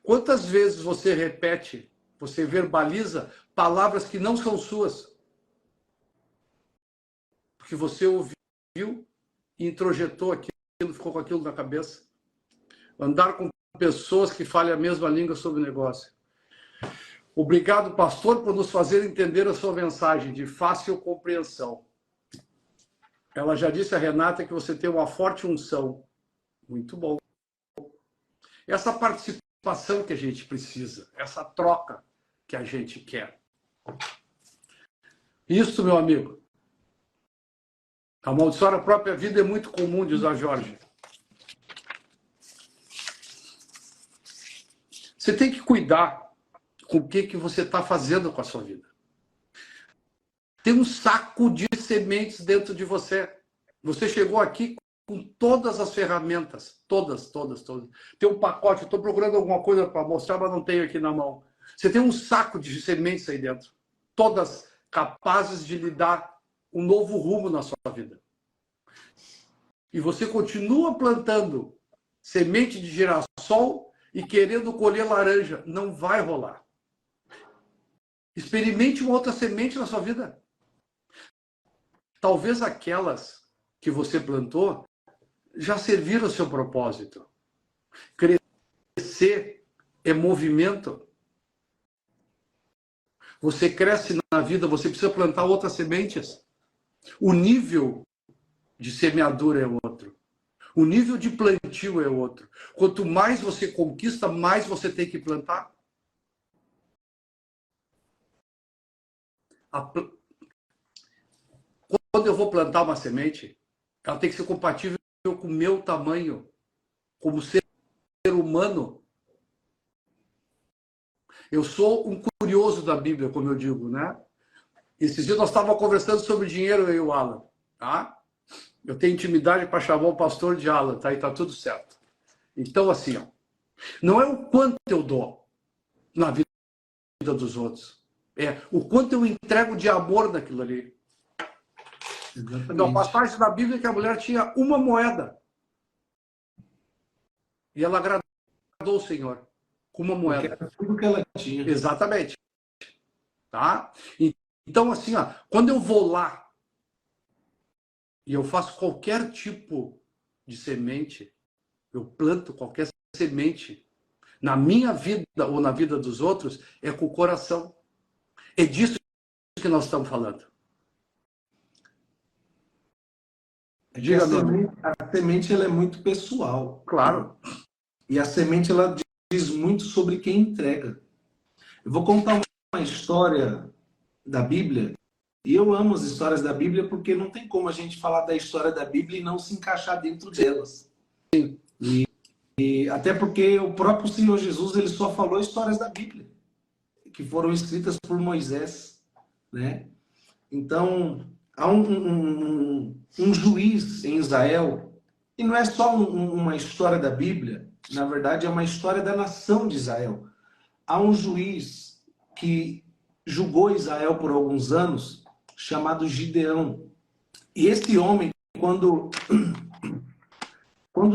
Quantas vezes você repete, você verbaliza palavras que não são suas? Porque você ouviu e introjetou aquilo, ficou com aquilo na cabeça. Andar com pessoas que falem a mesma língua sobre o negócio. Obrigado, pastor, por nos fazer entender a sua mensagem de fácil compreensão. Ela já disse a Renata que você tem uma forte unção. Muito bom. Essa participação que a gente precisa, essa troca que a gente quer. Isso, meu amigo. Amaldiçoar a própria vida é muito comum, diz a Jorge. Você tem que cuidar com o que você está fazendo com a sua vida. Tem um saco de sementes dentro de você. Você chegou aqui com todas as ferramentas. Todas. Tem um pacote. Estou procurando alguma coisa para mostrar, mas não tenho aqui na mão. Você tem um saco de sementes aí dentro. Todas capazes de lhe dar um novo rumo na sua vida. E você continua plantando semente de girassol e querendo colher laranja. Não vai rolar. Experimente uma outra semente na sua vida. Talvez aquelas que você plantou já serviram o seu propósito. Crescer é movimento. Você cresce na vida, você precisa plantar outras sementes. O nível de semeadura é outro. O nível de plantio é outro. Quanto mais você conquista, mais você tem que plantar. Quando eu vou plantar uma semente, ela tem que ser compatível com o meu tamanho, como ser humano. Eu sou um curioso da Bíblia, como eu digo, né? Esses dias nós estávamos conversando sobre dinheiro, eu e o Alan, tá? Eu tenho intimidade para chamar o pastor de Alan, tá? E tá tudo certo. Então, assim, ó, não é o quanto eu dou na vida dos outros. É o quanto eu entrego de amor naquilo ali. Exatamente. Não, passagem da Bíblia que a mulher tinha uma moeda. E ela agradou o Senhor com uma moeda. Porque era tudo que ela tinha. Exatamente. Tá? Então, assim, ó, quando eu vou lá e eu faço qualquer tipo de semente, eu planto qualquer semente na minha vida ou na vida dos outros, é com o coração. É disso que nós estamos falando. Diga, a semente ela é muito pessoal. Claro. E a semente ela diz muito sobre quem entrega. Eu vou contar uma história da Bíblia. E eu amo as histórias da Bíblia porque não tem como a gente falar da história da Bíblia e não se encaixar dentro delas. Sim. E até porque o próprio Senhor Jesus ele só falou histórias da Bíblia que foram escritas por Moisés, né? Então há um juiz em Israel, e não é só uma história da Bíblia, na verdade é uma história da nação de Israel. Há um juiz que julgou Israel por alguns anos, chamado Gideão. E esse homem, quando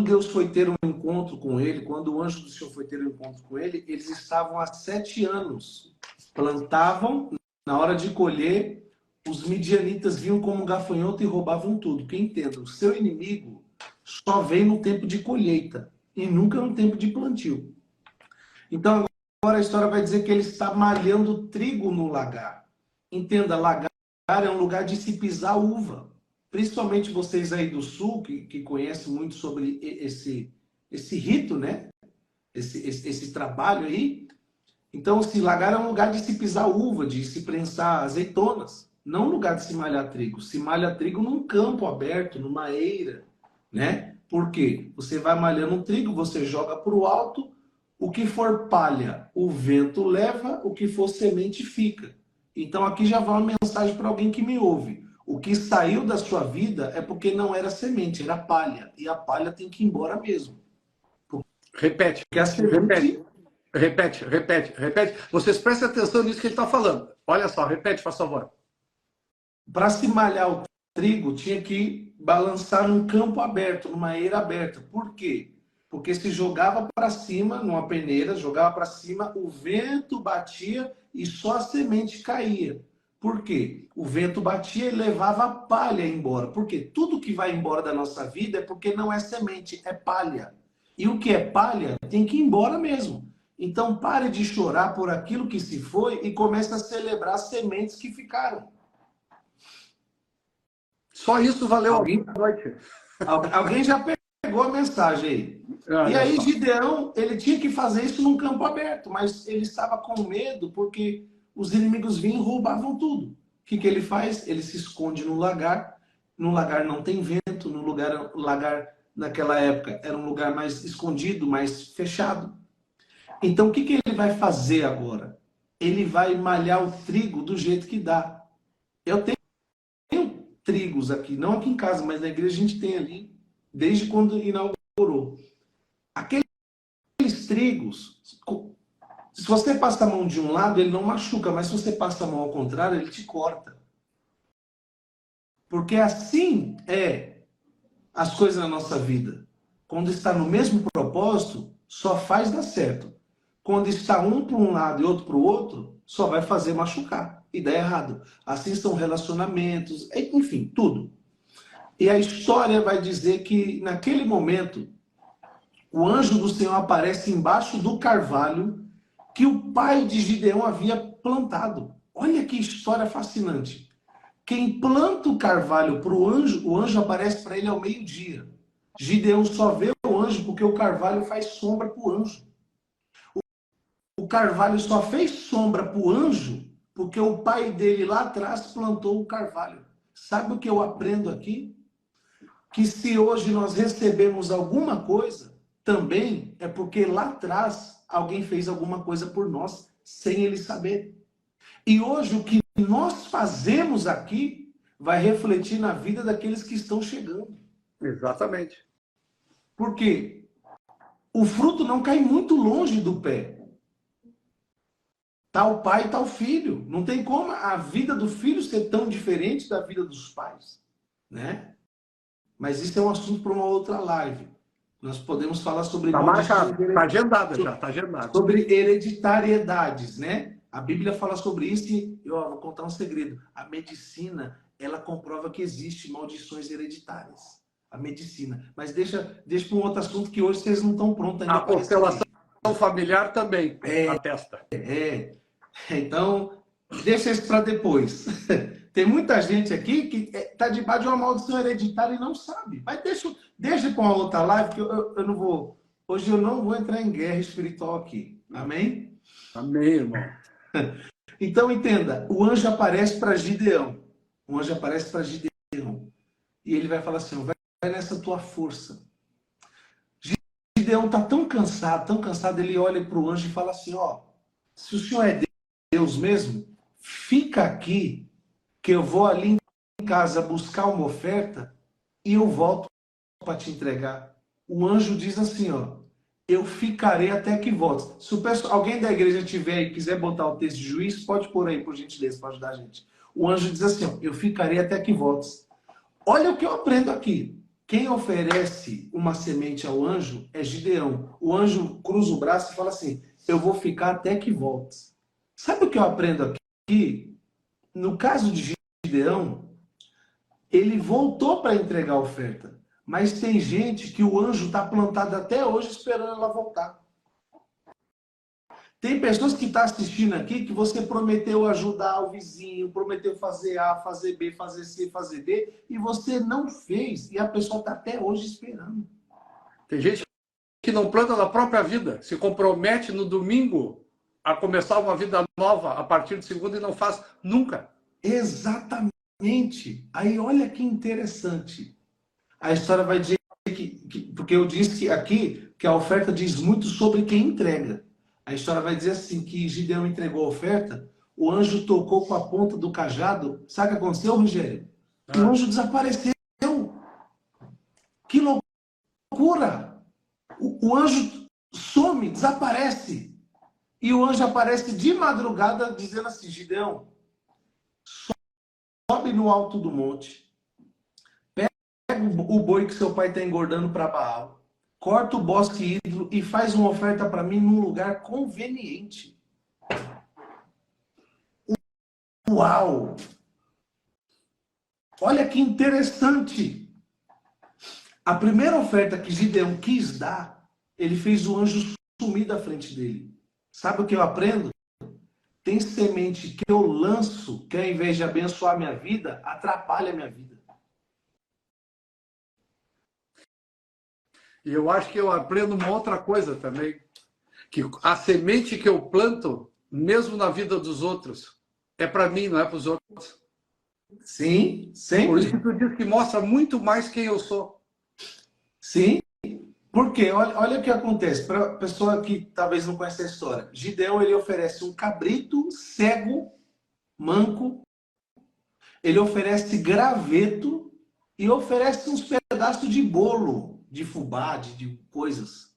Deus foi ter um encontro com ele, quando o anjo do Senhor foi ter um encontro com ele, eles estavam há 7 anos. Plantavam, na hora de colher, os midianitas vinham como gafanhoto e roubavam tudo. Porque entenda, o seu inimigo só vem no tempo de colheita e nunca no tempo de plantio. Então agora a história vai dizer que ele está malhando trigo no lagar. Entenda, lagar é um lugar de se pisar uva. Principalmente vocês aí do sul, que conhecem muito sobre esse rito, né? Esse trabalho aí. Então, se lagar é um lugar de se pisar uva, de se prensar azeitonas. Não um lugar de se malhar trigo. Se malha trigo num campo aberto, numa eira, né? Por quê? Você vai malhando um trigo, você joga para o alto, o que for palha, o vento leva, o que for semente fica. Então, aqui já vai uma mensagem para alguém que me ouve. O que saiu da sua vida é porque não era semente, era palha. E a palha tem que ir embora mesmo. Repete. Porque a semente, Repete, repete, repete. Vocês prestem atenção nisso que ele está falando. Olha só, repete, por favor. Para se malhar o trigo, tinha que balançar num campo aberto, numa eira aberta. Por quê? Porque se jogava para cima, numa peneira, jogava para cima, o vento batia e só a semente caía. Por quê? O vento batia e levava a palha embora. Porque tudo que vai embora da nossa vida é porque não é semente, é palha. E o que é palha tem que ir embora mesmo. Então pare de chorar por aquilo que se foi e comece a celebrar as sementes que ficaram. Só isso valeu a noite. Alguém já pegou a mensagem aí. E aí Gideão, ele tinha que fazer isso num campo aberto, mas ele estava com medo porque os inimigos vinham e roubavam tudo. O que ele faz? Ele se esconde no lagar. No lagar não tem vento, no lagar naquela época era um lugar mais escondido, mais fechado. Então o que ele vai fazer agora? Ele vai malhar o trigo do jeito que dá. Eu tenho trigos aqui, não aqui em casa, mas na igreja a gente tem ali, desde quando inaugurou. Aqueles trigos, se você passa a mão de um lado, ele não machuca, mas se você passa a mão ao contrário, ele te corta. Porque assim é as coisas na nossa vida. Quando está no mesmo propósito, só faz dar certo. Quando está um para um lado e outro para o outro, só vai fazer machucar e dar errado. Assim são relacionamentos, enfim, tudo. E a história vai dizer que naquele momento, o anjo do Senhor aparece embaixo do carvalho que o pai de Gideão havia plantado. Olha que história fascinante. Quem planta o carvalho para o anjo aparece para ele ao meio-dia. Gideão só vê o anjo porque o carvalho faz sombra para o anjo. O carvalho só fez sombra para o anjo porque o pai dele lá atrás plantou o carvalho. Sabe o que eu aprendo aqui? Que se hoje nós recebemos alguma coisa, também é porque lá atrás alguém fez alguma coisa por nós sem ele saber. E hoje o que nós fazemos aqui vai refletir na vida daqueles que estão chegando. Exatamente. Porque o fruto não cai muito longe do pé. Tá o pai, tá o filho. Não tem como a vida do filho ser tão diferente da vida dos pais, né? Mas isso é um assunto para uma outra live. Nós podemos falar sobre Está marcado, está agendado já, está agendado. Sobre hereditariedades, né? A Bíblia fala sobre isso e eu vou contar um segredo. A medicina, ela comprova que existe maldições hereditárias. A medicina. Mas deixa para um outro assunto que hoje vocês não estão prontos ainda. A constelação familiar também atesta. Então, deixa isso para depois. Tem muita gente aqui que está debaixo de uma maldição hereditária e não sabe. Mas deixa para uma outra live, que eu não vou... Hoje eu não vou entrar em guerra espiritual aqui. Amém? Amém, irmão. Então, entenda. O anjo aparece para Gideão. O anjo aparece para Gideão. E ele vai falar assim, vai nessa tua força. Gideão está tão cansado, ele olha para o anjo e fala assim, ó, se o senhor é Deus mesmo, fica aqui, que eu vou ali em casa buscar uma oferta e eu volto para te entregar. O anjo diz assim, ó, eu ficarei até que volte. Se alguém da igreja tiver e quiser botar o texto de Juízes, pode pôr aí, por gentileza, para ajudar a gente. O anjo diz assim, ó, eu ficarei até que voltes. Olha o que eu aprendo aqui. Quem oferece uma semente ao anjo é Gideão. O anjo cruza o braço e fala assim, eu vou ficar até que voltes. Sabe o que eu aprendo aqui? No caso de Gideão, ele voltou para entregar a oferta. Mas tem gente que o anjo está plantado até hoje esperando ela voltar. Tem pessoas que estão assistindo aqui que você prometeu ajudar o vizinho, prometeu fazer A, fazer B, fazer C, fazer D, e você não fez. E a pessoa está até hoje esperando. Tem gente que não planta na própria vida, se compromete no domingo a começar uma vida nova a partir de segunda e não faz nunca. Exatamente. Aí olha que interessante. A história vai dizer porque eu disse aqui que a oferta diz muito sobre quem entrega. A história vai dizer assim, que Gideão entregou a oferta, o anjo tocou com a ponta do cajado. Sabe o que aconteceu, Rogério? O anjo desapareceu. Que loucura! O anjo some, desaparece. E o anjo aparece de madrugada dizendo assim, Gideão, sobe no alto do monte, pega o boi que seu pai está engordando para Baal, corta o bosque ídolo e faz uma oferta para mim num lugar conveniente. Uau! Olha que interessante. A primeira oferta que Gideão quis dar, ele fez o anjo sumir da frente dele. Sabe o que eu aprendo? Tem semente que eu lanço, que ao invés de abençoar minha vida, atrapalha a minha vida. E eu acho que eu aprendo uma outra coisa também, que a semente que eu planto, mesmo na vida dos outros, é para mim, não é para os outros. Sim, Por isso sempre. que tu diz que mostra muito mais quem eu sou. Sim. Porque olha o que acontece. Para a pessoa que talvez não conhece a história. Gideão, ele oferece um cabrito cego, manco. Ele oferece graveto e oferece uns pedaços de bolo, de fubá, de coisas.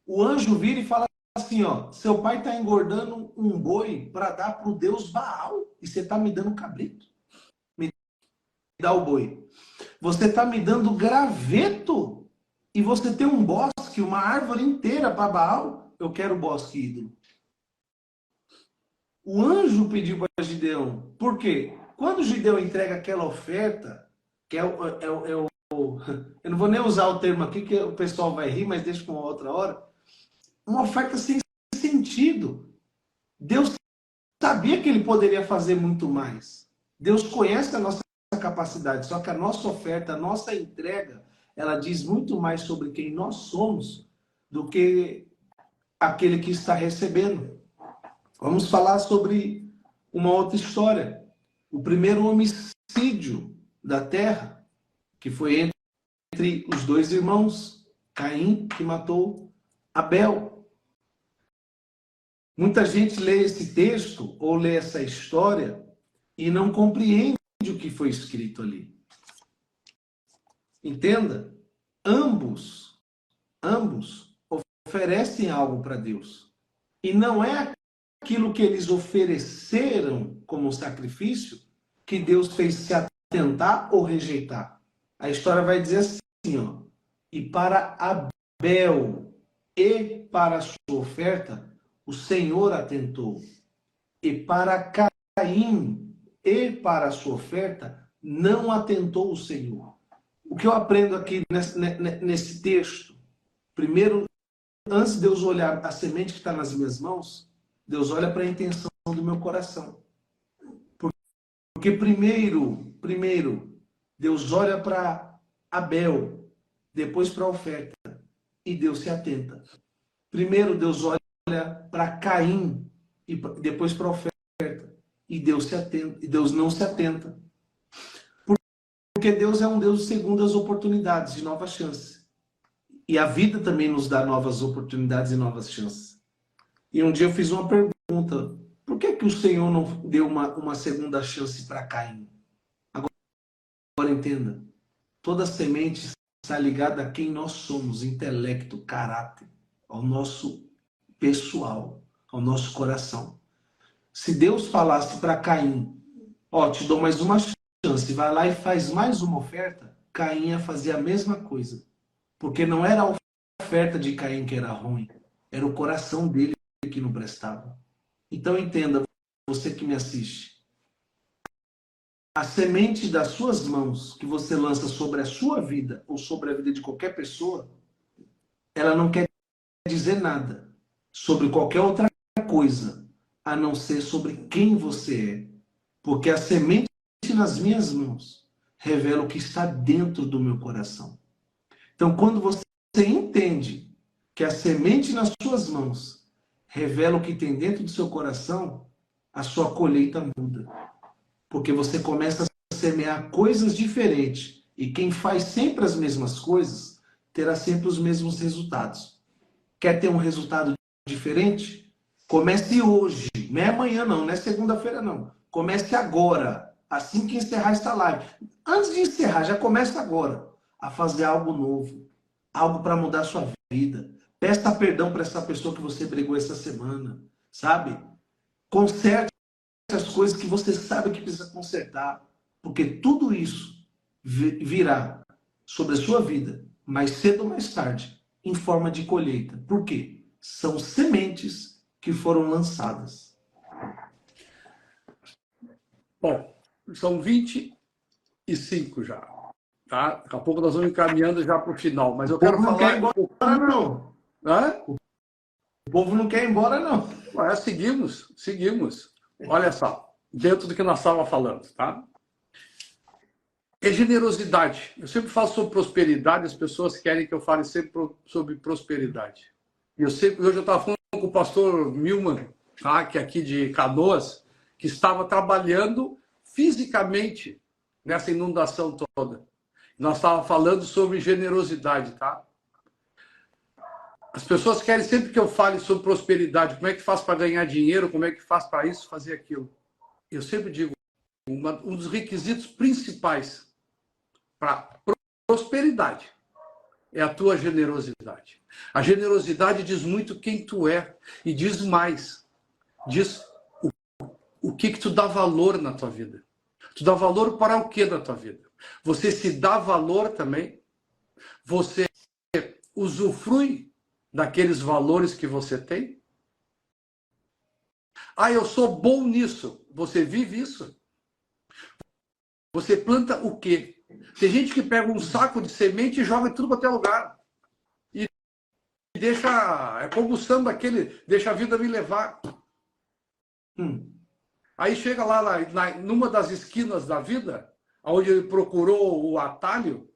O anjo vira e fala assim, ó, seu pai está engordando um boi para dar para o deus Baal e você está me dando cabrito? Me dá o boi. Você está me dando graveto e você tem um bosque, uma árvore inteira para Baal? Eu quero o bosque ídolo. O anjo pediu para Gideão. Por quê? Quando Gideão entrega aquela oferta, que eu não vou nem usar o termo aqui, que o pessoal vai rir, mas deixa para uma outra hora. Uma oferta sem sentido. Deus sabia que ele poderia fazer muito mais. Deus conhece a nossa capacidade, só que a nossa oferta, a nossa entrega, ela diz muito mais sobre quem nós somos do que aquele que está recebendo. Vamos falar sobre uma outra história. O primeiro homicídio da terra, que foi entre os dois irmãos, Caim, que matou Abel. Muita gente lê esse texto ou lê essa história e não compreende o que foi escrito ali. Entenda, ambos oferecem algo para Deus. E não é aquilo que eles ofereceram como sacrifício que Deus fez se atentar ou rejeitar. A história vai dizer assim, ó, e para Abel e para a sua oferta, o Senhor atentou. E para Caim e para a sua oferta, não atentou o Senhor. O que eu aprendo aqui nesse texto, primeiro, antes de Deus olhar a semente que está nas minhas mãos, Deus olha para a intenção do meu coração. Porque primeiro, Deus olha para Abel, depois para a oferta, e Deus se atenta. Primeiro Deus olha para Caim, e depois para a oferta, e Deus se atenta, e Deus não se atenta. Porque Deus é um Deus de segundas oportunidades, de novas chances. E a vida também nos dá novas oportunidades e novas chances. E um dia eu fiz uma pergunta: por que o Senhor não deu uma segunda chance para Caim? Agora entenda, toda semente está ligada a quem nós somos, intelecto, caráter, ao nosso pessoal, ao nosso coração. Se Deus falasse para Caim, ó, te dou mais uma chance, vai lá e faz mais uma oferta, Caim ia fazer a mesma coisa. Porque não era a oferta de Caim que era ruim, era o coração dele que não prestava. Então entenda, você que me assiste, a semente das suas mãos que você lança sobre a sua vida ou sobre a vida de qualquer pessoa, ela não quer dizer nada sobre qualquer outra coisa, a não ser sobre quem você é. Porque a semente nas minhas mãos revela o que está dentro do meu coração. Então, quando você entende que a semente nas suas mãos revela o que tem dentro do seu coração, a sua colheita muda. Porque você começa a semear coisas diferentes. E quem faz sempre as mesmas coisas, terá sempre os mesmos resultados. Quer ter um resultado diferente? Comece hoje. Não é amanhã não, não é segunda-feira não. Comece agora, assim que encerrar esta live. Antes de encerrar, já começa agora a fazer algo novo. Algo para mudar a sua vida. Peça perdão para essa pessoa que você brigou essa semana. sabe? Conserte as coisas que você sabe que precisa consertar, porque tudo isso virá sobre a sua vida, mais cedo ou mais tarde, em forma de colheita. Por quê? São sementes que foram lançadas. Bom, são 25 já. Tá? Daqui a pouco nós vamos encaminhando já para o final, mas eu quero Não quer falar. ir embora, não. Hã? O povo não quer ir embora, não. Ué, seguimos. Olha só, dentro do que nós estávamos falando, tá? É generosidade. Eu sempre falo sobre prosperidade, as pessoas querem que eu fale sempre sobre prosperidade. E hoje eu estava falando com o pastor Milman, tá? Que é aqui de Canoas, que estava trabalhando fisicamente nessa inundação toda. Nós estávamos falando sobre generosidade, tá? As pessoas querem sempre que eu fale sobre prosperidade, como é que faz para ganhar dinheiro, como é que faz para isso, fazer aquilo. Eu sempre digo, um dos requisitos principais para prosperidade é a tua generosidade. A generosidade diz muito quem tu é e diz mais, diz o que tu dá valor na tua vida. Tu dá valor para o que na tua vida? Você se dá valor também? Você usufrui daqueles valores que você tem? Ah, eu sou bom nisso. Você vive isso? Você planta o quê? Tem gente que pega um saco de semente e joga tudo para até lugar. E deixa, é como o samba aquele, deixa a vida me levar. Aí chega lá numa das esquinas da vida, onde ele procurou o atalho,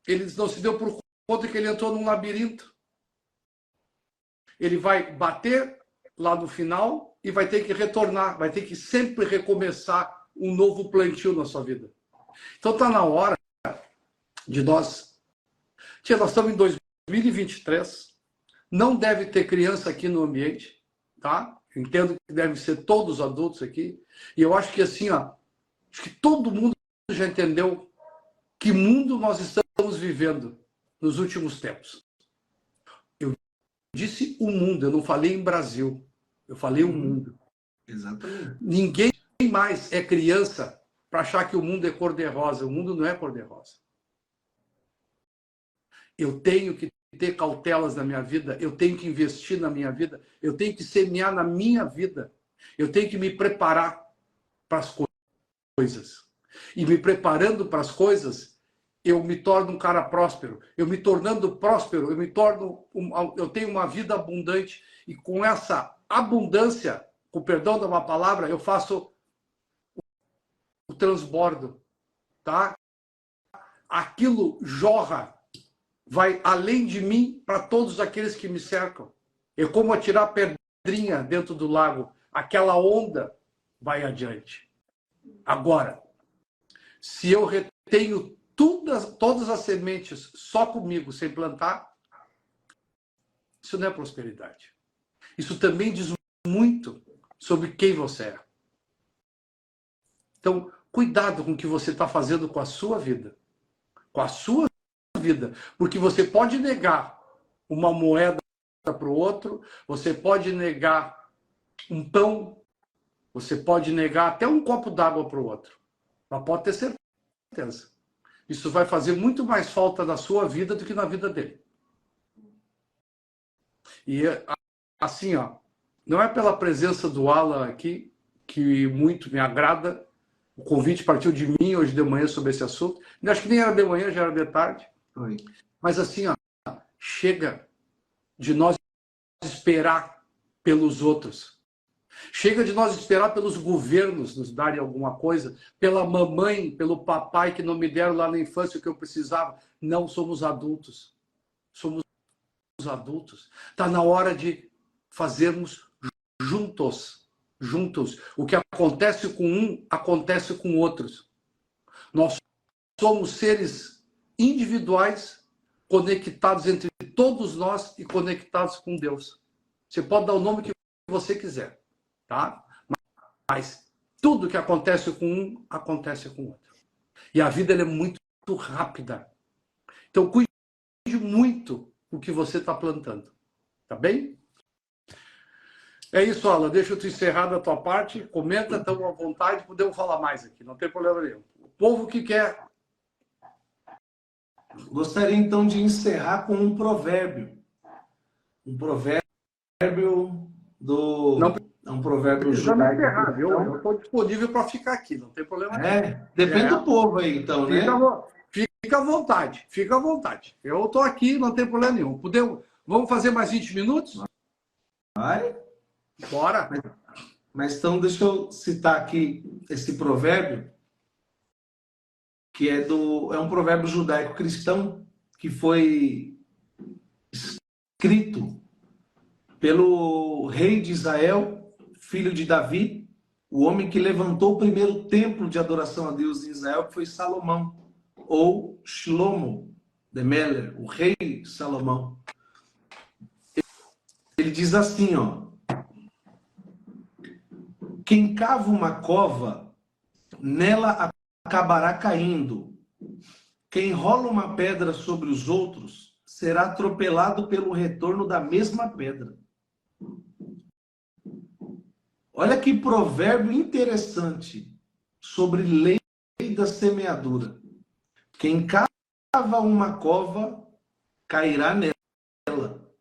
ele não se deu por conta que ele entrou num labirinto. Ele vai bater lá no final e vai ter que retornar, vai ter que sempre recomeçar um novo plantio na sua vida. Então está na hora de nós... Nós estamos em 2023, não deve ter criança aqui no ambiente, tá? Entendo que devem ser todos adultos aqui, e eu acho que assim, ó, acho que todo mundo já entendeu que mundo nós estamos vivendo nos últimos tempos. Eu disse o mundo, eu não falei em Brasil, eu falei o mundo. Exatamente. Ninguém mais é criança para achar que o mundo é cor-de-rosa. O mundo não é cor-de-rosa. Eu tenho que ter cautelas na minha vida, eu tenho que investir na minha vida, eu tenho que semear na minha vida, eu tenho que me preparar para as coisas. E me preparando para as coisas, eu me torno um cara próspero. Eu me tornando próspero, eu tenho uma vida abundante. E com essa abundância, com perdão de uma palavra, eu faço o transbordo, tá? Aquilo jorra, vai além de mim para todos aqueles que me cercam. É como atirar pedrinha dentro do lago. Aquela onda vai adiante. Agora, se eu retenho todas as sementes só comigo, sem plantar, isso não é prosperidade. Isso também diz muito sobre quem você é. Então, cuidado com o que você está fazendo com a sua vida. Com a sua vida. Porque você pode negar uma moeda para o outro, você pode negar um pão, você pode negar até um copo d'água para o outro. Mas pode ter certeza. Isso vai fazer muito mais falta na sua vida do que na vida dele. E assim, ó, não é pela presença do Alan aqui que muito me agrada. O convite partiu de mim hoje de manhã sobre esse assunto. Acho que nem era de manhã, já era de tarde. Oi. Mas assim, ó, chega de nós esperar pelos outros. Chega de nós esperar pelos governos nos darem alguma coisa, pela mamãe, pelo papai que não me deram lá na infância o que eu precisava. Não, somos adultos. Somos adultos. Está na hora de fazermos juntos. O que acontece com um, acontece com outros. Nós somos seres individuais, conectados entre todos nós e conectados com Deus. Você pode dar o nome que você quiser, tá? Mas tudo que acontece com um, acontece com o outro. E a vida ela é muito rápida. Então, cuide muito o que você está plantando. Tá bem? É isso, Alan. Deixa eu te encerrar da tua parte. Comenta, estamos à vontade, podemos falar mais aqui, não tem problema nenhum. O povo que quer. Gostaria então de encerrar com um provérbio. Um provérbio do. Não É um provérbio precisamos judaico encerrar, viu? Eu cristão. estou disponível para ficar aqui, não tem problema nenhum. Depende É, do povo aí, então, né? fica à vontade, fica à vontade. Eu estou aqui, não tem problema nenhum. Vamos fazer mais 20 minutos? Vai. Bora. Mas então, deixa eu citar aqui esse provérbio, que é um provérbio judaico cristão, que foi escrito pelo rei de Israel, filho de Davi, o homem que levantou o primeiro templo de adoração a Deus em Israel, que foi Salomão, ou Shlomo de Meller, o rei Salomão. Ele diz assim, ó: quem cava uma cova, nela acabará caindo. Quem rola uma pedra sobre os outros, será atropelado pelo retorno da mesma pedra. Olha que provérbio interessante sobre lei da semeadura. Quem cava uma cova, cairá nela.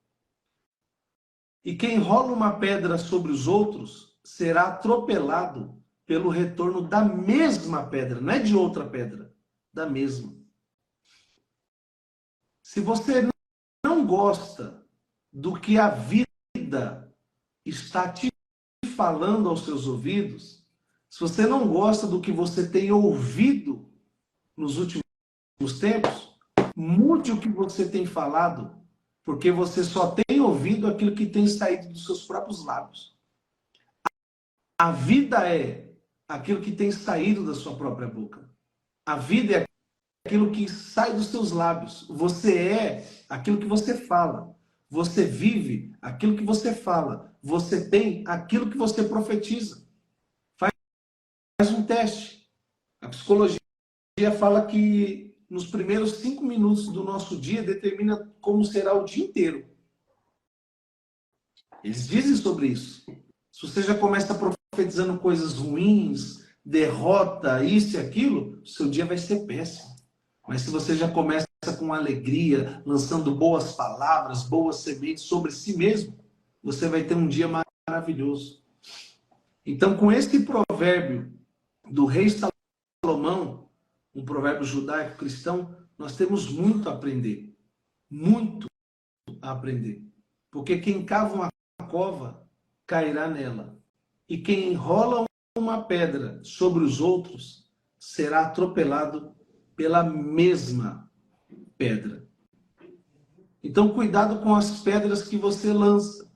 E quem rola uma pedra sobre os outros, será atropelado pelo retorno da mesma pedra. Não é de outra pedra, da mesma. Se você não gosta do que a vida está te falando aos seus ouvidos, se você não gosta do que você tem ouvido nos últimos tempos, mude o que você tem falado, porque você só tem ouvido aquilo que tem saído dos seus próprios lábios. A vida é aquilo que tem saído da sua própria boca. A vida é aquilo que sai dos seus lábios. Você é aquilo que você fala. Você vive aquilo que você fala. Você tem aquilo que você profetiza. Faz um teste. A psicologia fala que nos primeiros 5 minutos do nosso dia determina como será o dia inteiro. Eles dizem sobre isso. Se você já começa profetizando coisas ruins, derrota, isso e aquilo, seu dia vai ser péssimo. Mas se você já começa com alegria, lançando boas palavras, boas sementes sobre si mesmo, você vai ter um dia maravilhoso. Então, com este provérbio do rei Salomão, um provérbio judaico cristão, nós temos muito a aprender. Muito a aprender. Porque quem cava uma cova, cairá nela. E quem enrola uma pedra sobre os outros, será atropelado pela mesma pedra. Então, cuidado com as pedras que você lança.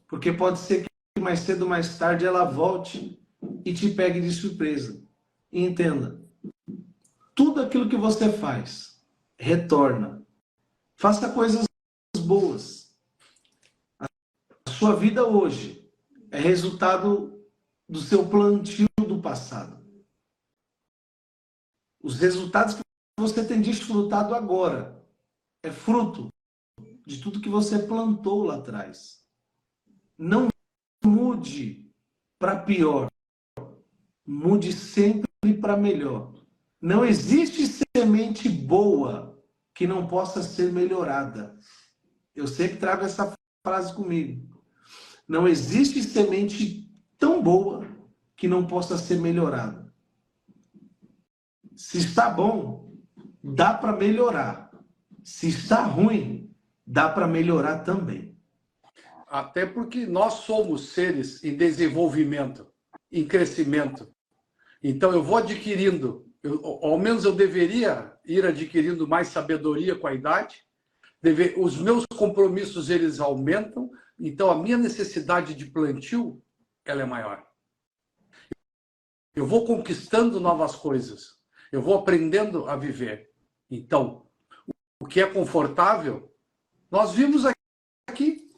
Porque pode ser que mais cedo ou mais tarde ela volte e te pegue de surpresa. E entenda, tudo aquilo que você faz, retorna. Faça coisas boas. A sua vida hoje é resultado do seu plantio do passado. Os resultados que você tem desfrutado agora é fruto de tudo que você plantou lá atrás. Não mude para pior. Mude sempre para melhor. Não existe semente boa que não possa ser melhorada. Eu sempre trago essa frase comigo. Não existe semente tão boa que não possa ser melhorada. Se está bom, dá para melhorar. Se está ruim, dá para melhorar também. Até porque nós somos seres em desenvolvimento, em crescimento. Então eu vou adquirindo, ao menos eu deveria ir adquirindo mais sabedoria com a idade. Os meus compromissos eles aumentam, então a minha necessidade de plantio ela é maior. Eu vou conquistando novas coisas, eu vou aprendendo a viver. Então, o que é confortável, nós vimos aqui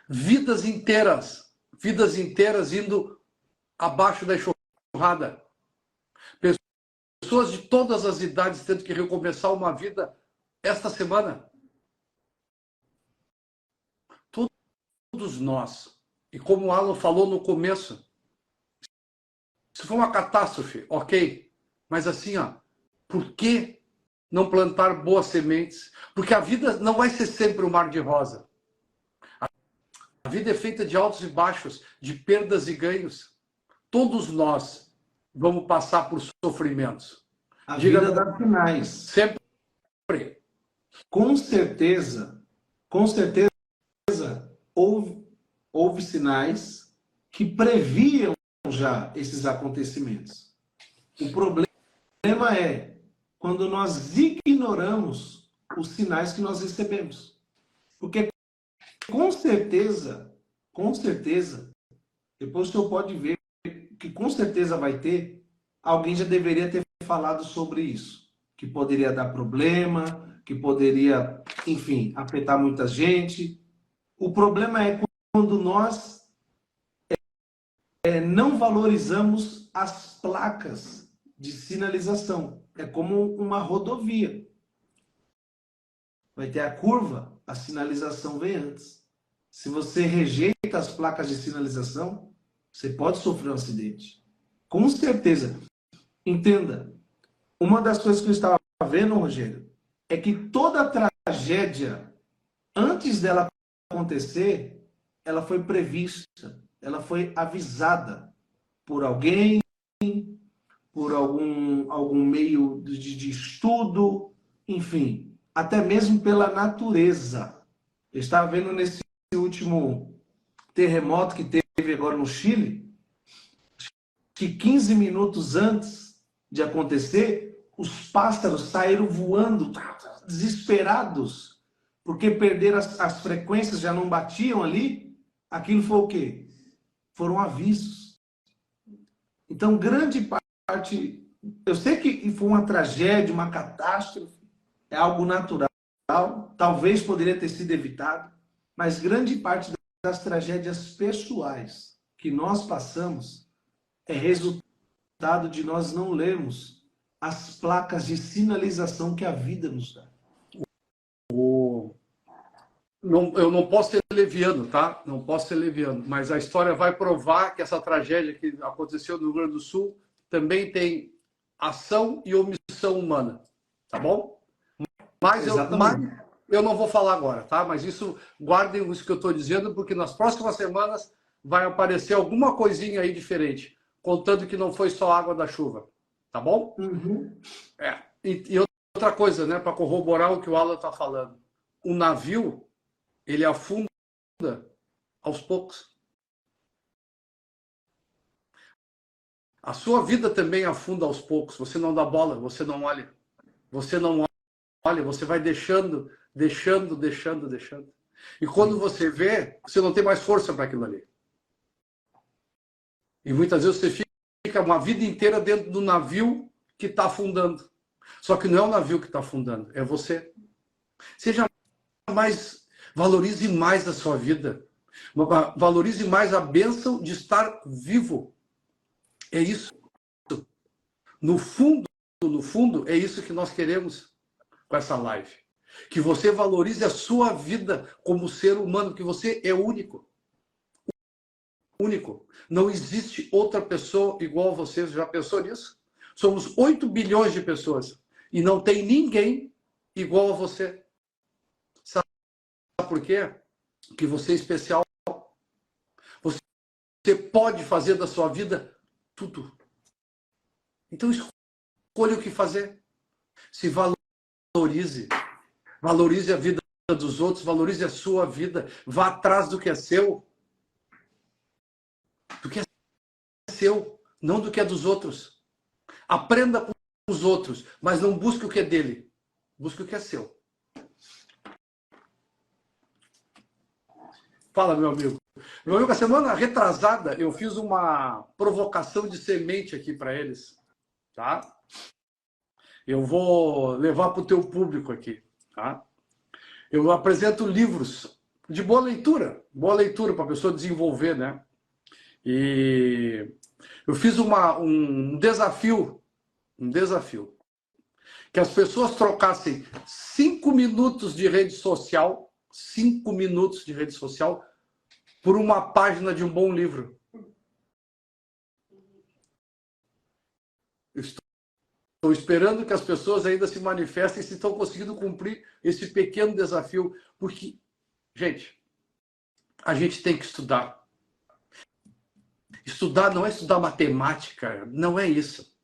vidas inteiras indo abaixo da enxurrada. Pessoas de todas as idades tendo que recomeçar uma vida esta semana. todos nós, e como o Alan falou no começo, se for uma catástrofe, ok, mas assim, ó, por que não plantar boas sementes? Porque a vida não vai ser sempre um mar de rosa. A vida é feita de altos e baixos, de perdas e ganhos. Todos nós vamos passar por sofrimentos. A vida dá sinais. Sempre. Com certeza, houve sinais que previam já esses acontecimentos. O problema é quando nós ignoramos os sinais que nós recebemos. Porque com certeza, depois o senhor pode ver que com certeza vai ter, alguém já deveria ter falado sobre isso. Que poderia dar problema, que poderia, enfim, afetar muita gente. O problema é quando nós não valorizamos as placas de sinalização. É como uma rodovia. Vai ter a curva, a sinalização vem antes. Se você rejeita as placas de sinalização, você pode sofrer um acidente. Com certeza. Entenda, uma das coisas que eu estava vendo, Rogério, é que toda tragédia, antes dela acontecer, ela foi prevista, ela foi avisada por alguém, por algum meio de estudo, enfim, até mesmo pela natureza. Eu estava vendo nesse último terremoto que teve agora no Chile, que 15 minutos antes de acontecer, os pássaros saíram voando, desesperados, porque perderam as frequências, já não batiam ali. Aquilo foi o quê? Foram avisos. Então, grande parte... Eu sei que foi uma tragédia, uma catástrofe, é algo natural, talvez poderia ter sido evitado, mas grande parte das tragédias pessoais que nós passamos é resultado de nós não lermos as placas de sinalização que a vida nos dá. Eu não posso ser leviano, tá? Não posso ser leviano, mas a história vai provar que essa tragédia que aconteceu no Rio Grande do Sul também tem ação e omissão humana, tá bom? Mas eu não vou falar agora, tá? Mas isso, guardem isso que eu estou dizendo, porque nas próximas semanas vai aparecer alguma coisinha aí diferente, contando que não foi só água da chuva, tá bom? Uhum. E outra coisa, né, para corroborar o que o Alan está falando, o navio, ele afunda aos poucos. A sua vida também afunda aos poucos. Você não dá bola, você não olha. Você não olha, você vai deixando. E quando você vê, você não tem mais força para aquilo ali. E muitas vezes você fica uma vida inteira dentro do navio que está afundando. Só que não é o navio que está afundando, é você. Seja mais, valorize mais a sua vida. Valorize mais a bênção de estar vivo. É isso. No fundo, é isso que nós queremos com essa live. Que você valorize a sua vida como ser humano, que você é único. Único. Não existe outra pessoa igual a você. Você já pensou nisso? Somos 8 bilhões de pessoas e não tem ninguém igual a você. Sabe por quê? Que você é especial. Você pode fazer da sua vida tudo. Então escolha o que fazer. Se valorize. Valorize a vida dos outros, valorize a sua vida. Vá atrás do que é seu. Do que é seu, não do que é dos outros. Aprenda com os outros, mas não busque o que é dele. Busque o que é seu. Fala, meu amigo. Meu amigo, a semana retrasada eu fiz uma provocação de semente aqui para eles. Tá? Eu vou levar para o teu público aqui. Tá? Eu apresento livros de boa leitura para a pessoa desenvolver, né? E eu fiz um desafio, que as pessoas trocassem 5 minutos de rede social, por uma página de um bom livro. Estou esperando que as pessoas ainda se manifestem se estão conseguindo cumprir esse pequeno desafio. Porque, gente, a gente tem que estudar. Estudar não é estudar matemática, não é isso.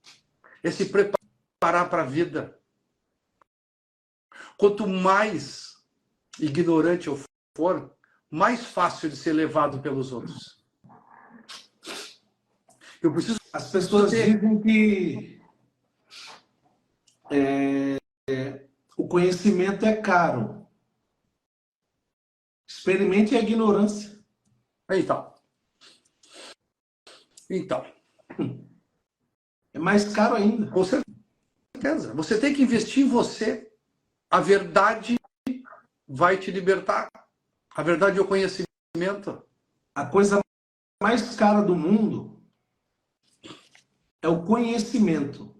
É se preparar para a vida. Quanto mais ignorante eu for, mais fácil de ser levado pelos outros. Eu preciso. As pessoas dizem que o conhecimento é caro. Experimente a ignorância. Então. É mais caro ainda. Com certeza. Você tem que investir em você. A verdade vai te libertar. A verdade é o conhecimento. A coisa mais cara do mundo é o conhecimento.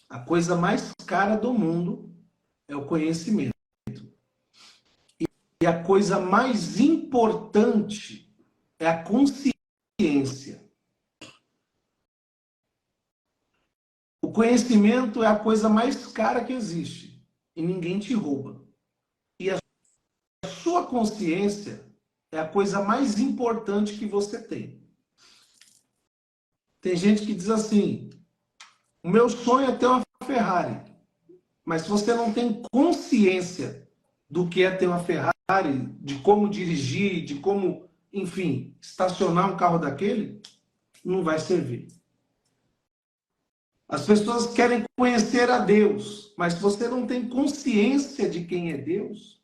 A coisa mais cara do mundo é o conhecimento. E a coisa mais importante é a consciência. O conhecimento é a coisa mais cara que existe. E ninguém te rouba. E a sua consciência é a coisa mais importante que você tem. Tem gente que diz assim: o meu sonho é ter uma Ferrari. Mas se você não tem consciência do que é ter uma Ferrari, de como dirigir, de como, enfim, estacionar um carro daquele, não vai servir. As pessoas querem conhecer a Deus, mas se você não tem consciência de quem é Deus,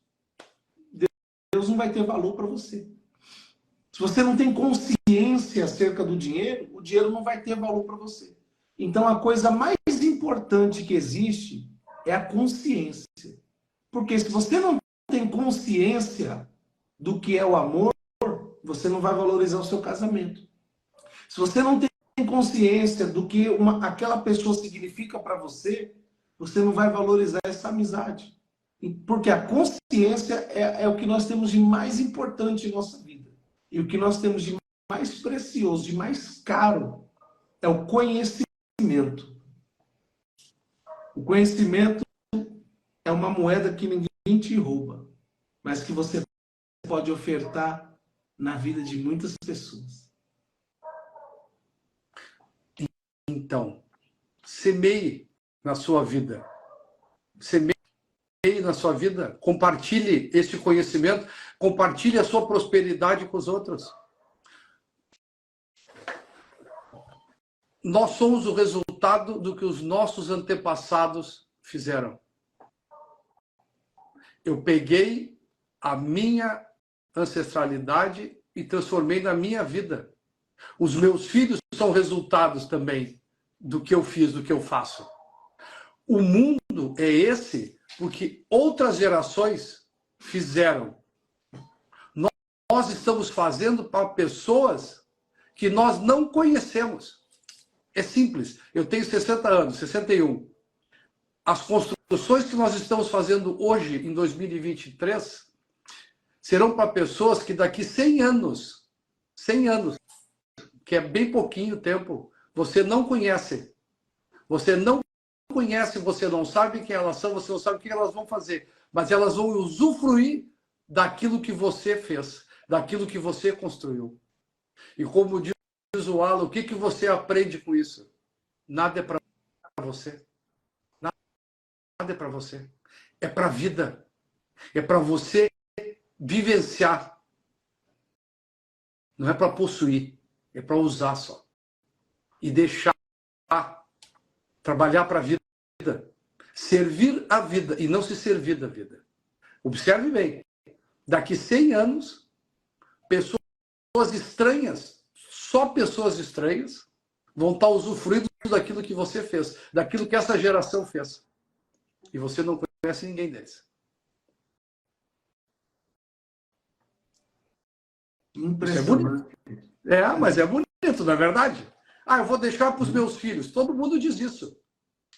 Deus não vai ter valor para você. Se você não tem consciência acerca do dinheiro, o dinheiro não vai ter valor para você. Então, a coisa mais importante que existe é a consciência. Porque se você não tem consciência do que é o amor, você não vai valorizar o seu casamento. Se você não tem consciência do que aquela pessoa significa para você, você não vai valorizar essa amizade. Porque a consciência é o que nós temos de mais importante em nossa vida. E o que nós temos de mais precioso, de mais caro, é o conhecimento. O conhecimento é uma moeda que ninguém te rouba, mas que você pode ofertar na vida de muitas pessoas. Então, semeie na sua vida. Semeie na sua vida. Compartilhe esse conhecimento. Compartilhe a sua prosperidade com os outros. Nós somos o resultado do que os nossos antepassados fizeram. Eu peguei a minha ancestralidade e transformei na minha vida. Os meus filhos são resultados também do que eu fiz, do que eu faço. O mundo é esse porque outras gerações fizeram. Nós estamos fazendo para pessoas que nós não conhecemos. É simples. Eu tenho 60 anos, 61. As construções que nós estamos fazendo hoje, em 2023, serão para pessoas que daqui 100 anos, que é bem pouquinho tempo, você não conhece. Você não conhece, você não sabe quem elas são, você não sabe o que elas vão fazer. Mas elas vão usufruir daquilo que você fez, daquilo que você construiu. E como diz o Alan, o que você aprende com isso? Nada é para você. Nada é para você. É para a vida. É para você vivenciar. Não é para possuir. É para usar só. E deixar trabalhar para a vida. Servir a vida e não se servir da vida. Observe bem. Daqui 100 anos, pessoas estranhas, só pessoas estranhas, vão estar usufruindo daquilo que você fez, daquilo que essa geração fez. E você não conhece ninguém deles. Impressionante. Mas é bonito, não é verdade? Eu vou deixar para os meus filhos. Todo mundo diz isso.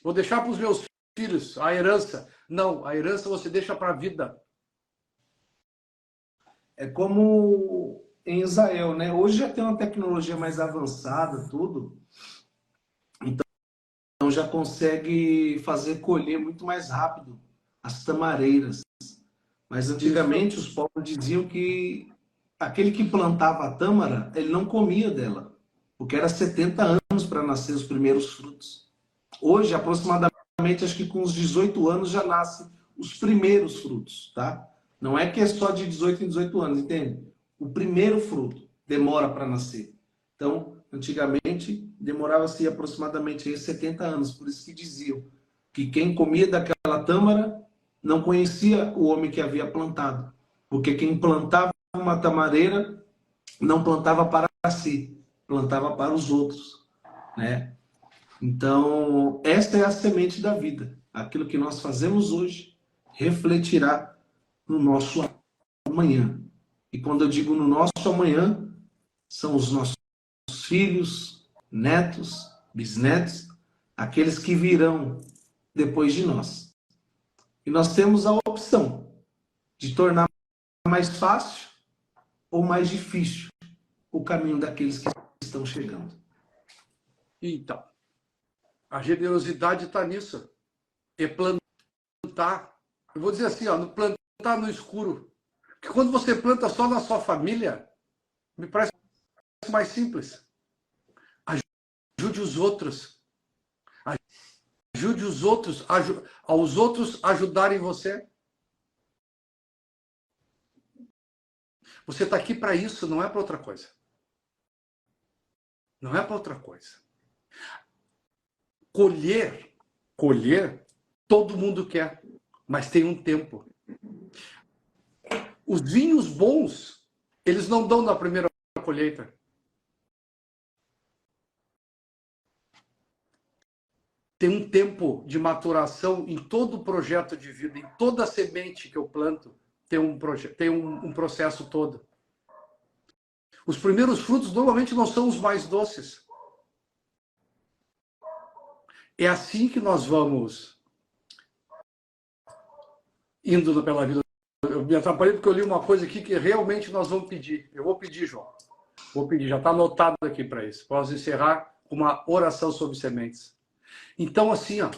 Vou deixar para os meus filhos a herança. Não, a herança você deixa para a vida. É como em Israel, né? Hoje já tem uma tecnologia mais avançada, tudo. Então já consegue fazer colher muito mais rápido as tamareiras. Mas antigamente os povos diziam que aquele que plantava a tâmara, ele não comia dela, porque era 70 anos para nascer os primeiros frutos. Hoje, aproximadamente, acho que com uns 18 anos já nascem os primeiros frutos, tá? Não é que é só de 18 em 18 anos, entende? O primeiro fruto demora para nascer. Então, antigamente, demorava-se aproximadamente aí 70 anos. Por isso que diziam que quem comia daquela tâmara não conhecia o homem que havia plantado. Porque quem plantava uma tamareira não plantava para si, plantava para os outros, né? Então, esta é a semente da vida. Aquilo que nós fazemos hoje refletirá no nosso amanhã. E quando eu digo no nosso amanhã, são os nossos filhos, netos, bisnetos, aqueles que virão depois de nós. E nós temos a opção de tornar mais fácil ou mais difícil o caminho daqueles que estão chegando. Então, a generosidade está nisso. É plantar. Eu vou dizer assim, ó, plantar no escuro. Porque quando você planta só na sua família, me parece mais simples. Ajude os outros. Ajude os outros, aos outros ajudarem você. Você está aqui para isso, não é para outra coisa. Não é para outra coisa. Colher, todo mundo quer, mas tem um tempo. Os vinhos bons, eles não dão na primeira colheita. Tem um tempo de maturação em todo projeto de vida, em toda semente que eu planto, tem um processo todo. Os primeiros frutos normalmente não são os mais doces. É assim que nós vamos indo pela vida. Eu me atrapalhei porque eu li uma coisa aqui que realmente nós vamos pedir. Eu vou pedir, João. Vou pedir, já está anotado aqui para isso. Posso encerrar com uma oração sobre sementes. Então, assim, ó,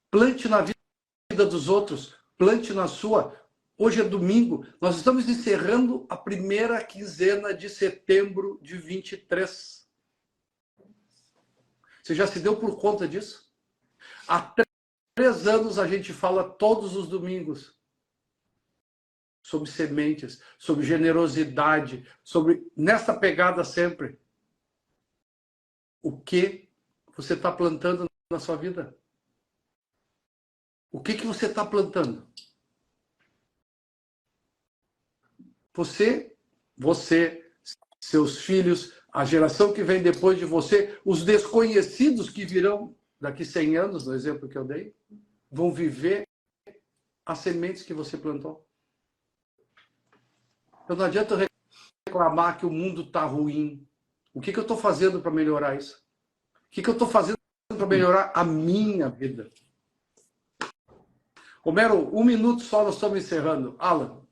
plante na vida dos outros, plante na sua. Hoje é domingo, nós estamos encerrando a primeira quinzena de setembro de 23. Você já se deu por conta disso? Há 3 anos a gente fala todos os domingos sobre sementes, sobre generosidade, sobre nessa pegada sempre. O que você está plantando na sua vida? O que você está plantando? Você, seus filhos, a geração que vem depois de você, os desconhecidos que virão daqui 100 anos, no exemplo que eu dei, vão viver as sementes que você plantou. Então não adianta reclamar que o mundo está ruim. O que eu estou fazendo para melhorar isso? O que eu estou fazendo para melhorar a minha vida? Romero, 1 minuto só, nós estamos encerrando. Alan,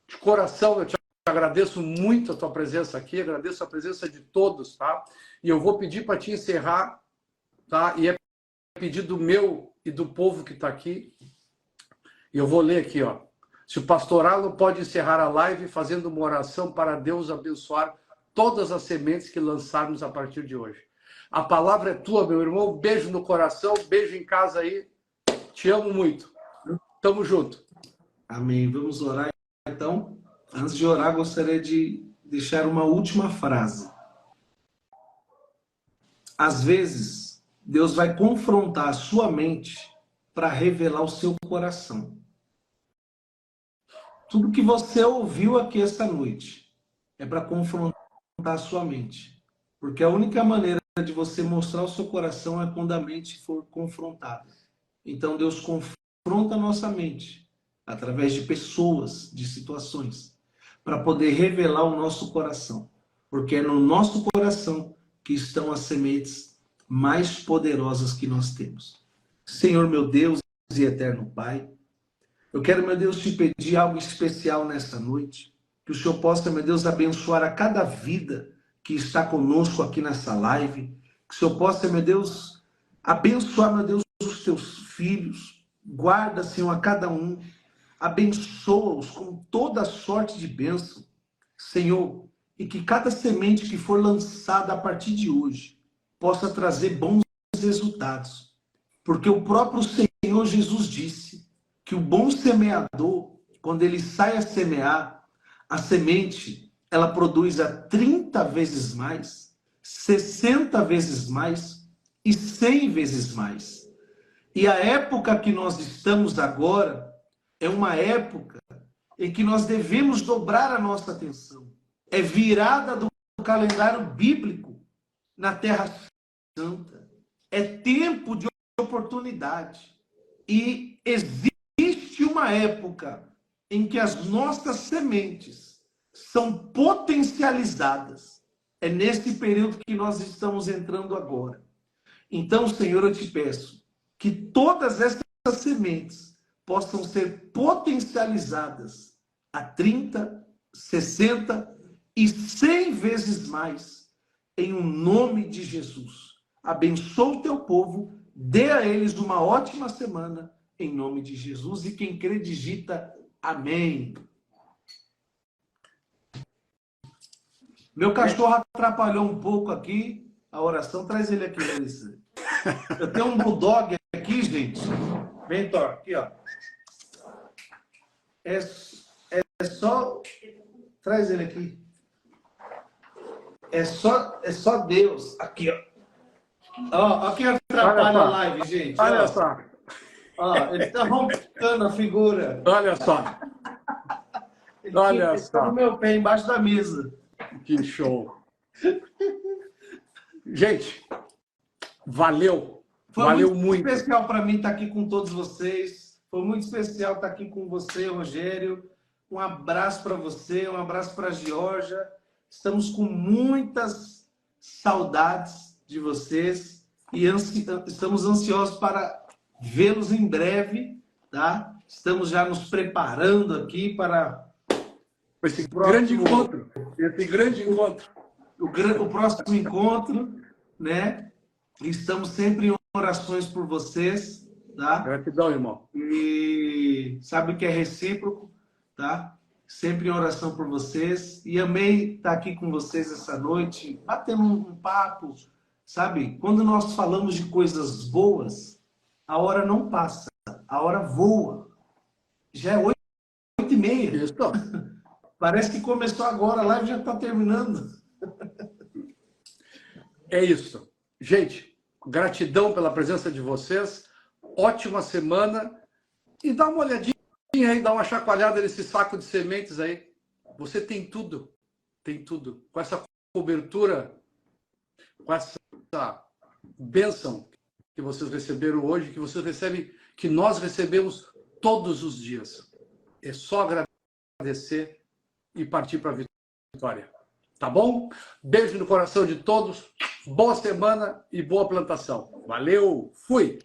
de coração, eu te agradeço muito a tua presença aqui, agradeço a presença de todos, tá? E eu vou pedir para te encerrar, tá? E é pedido meu e do povo que está aqui. E eu vou ler aqui, ó. Se o pastor Alan pode encerrar a live fazendo uma oração para Deus abençoar todas as sementes que lançarmos a partir de hoje. A palavra é tua, meu irmão. Beijo no coração, beijo em casa aí. Te amo muito. Tamo junto. Amém. Vamos orar então. Antes de orar, gostaria de deixar uma última frase. Às vezes, Deus vai confrontar a sua mente para revelar o seu coração. Tudo que você ouviu aqui esta noite é para confrontar a sua mente. Porque a única maneira de você mostrar o seu coração é quando a mente for confrontada. Então Deus confronta a nossa mente através de pessoas, de situações, para poder revelar o nosso coração. Porque é no nosso coração que estão as sementes mais poderosas que nós temos. Senhor, meu Deus e eterno Pai, eu quero, meu Deus, te pedir algo especial nesta noite. que o Senhor possa, meu Deus, abençoar a cada vida que está conosco aqui nessa live, que o Senhor possa, meu Deus, abençoar, meu Deus, os teus filhos, guarda, Senhor, a cada um, abençoa-os com toda sorte de bênção, Senhor, e que cada semente que for lançada a partir de hoje possa trazer bons resultados, porque o próprio Senhor Jesus disse que o bom semeador, quando ele sai a semear, a semente, ela produz a 30 vezes mais, 60 vezes mais e 100 vezes mais. E a época que nós estamos agora é uma época em que nós devemos dobrar a nossa atenção. É virada do calendário bíblico na Terra Santa. É tempo de oportunidade. E existe uma época em que as nossas sementes são potencializadas. É nesse período que nós estamos entrando agora. Então, Senhor, eu te peço que todas essas sementes possam ser potencializadas a 30, 60 e 100 vezes mais, em um nome de Jesus. Abençoa o teu povo, dê a eles uma ótima semana, em nome de Jesus. E quem crê, digita amém. Meu cachorro atrapalhou um pouco aqui a oração. Traz ele aqui, Larissa. Eu tenho um bulldog aqui, gente. Vem, Thor, aqui, ó. É só... Traz ele aqui. É só Deus. Aqui, ó. Ó quem atrapalha a live, gente. Olha só. Ó, ele está roncando a figura. Olha só. Olha só. No meu pé, embaixo da mesa. Que show. Gente, valeu. Valeu muito. Foi muito especial para mim estar aqui com todos vocês. Foi muito especial estar aqui com você, Rogério. Um abraço para você, um abraço para a Georgia. Estamos com muitas saudades de vocês e estamos ansiosos para vê-los em breve, tá? Estamos já nos preparando aqui para esse grande encontro. Esse grande encontro. O próximo encontro, né? Estamos sempre em orações por vocês, tá? Gratidão, irmão. E sabe que é recíproco, tá? Sempre em oração por vocês. E amei estar aqui com vocês essa noite, batendo um papo, sabe? Quando nós falamos de coisas boas, a hora não passa, a hora voa. Já é 8h30. Isso. Parece que começou agora, a live já está terminando. É isso. Gente, gratidão pela presença de vocês. Ótima semana. E dá uma olhadinha aí, dá uma chacoalhada nesse saco de sementes aí. Você tem tudo. Tem tudo. Com essa cobertura, com essa bênção que vocês receberam hoje, que vocês recebem, que nós recebemos todos os dias. É só agradecer e partir para a vitória. Tá bom? Beijo no coração de todos. Boa semana e boa plantação. Valeu! Fui!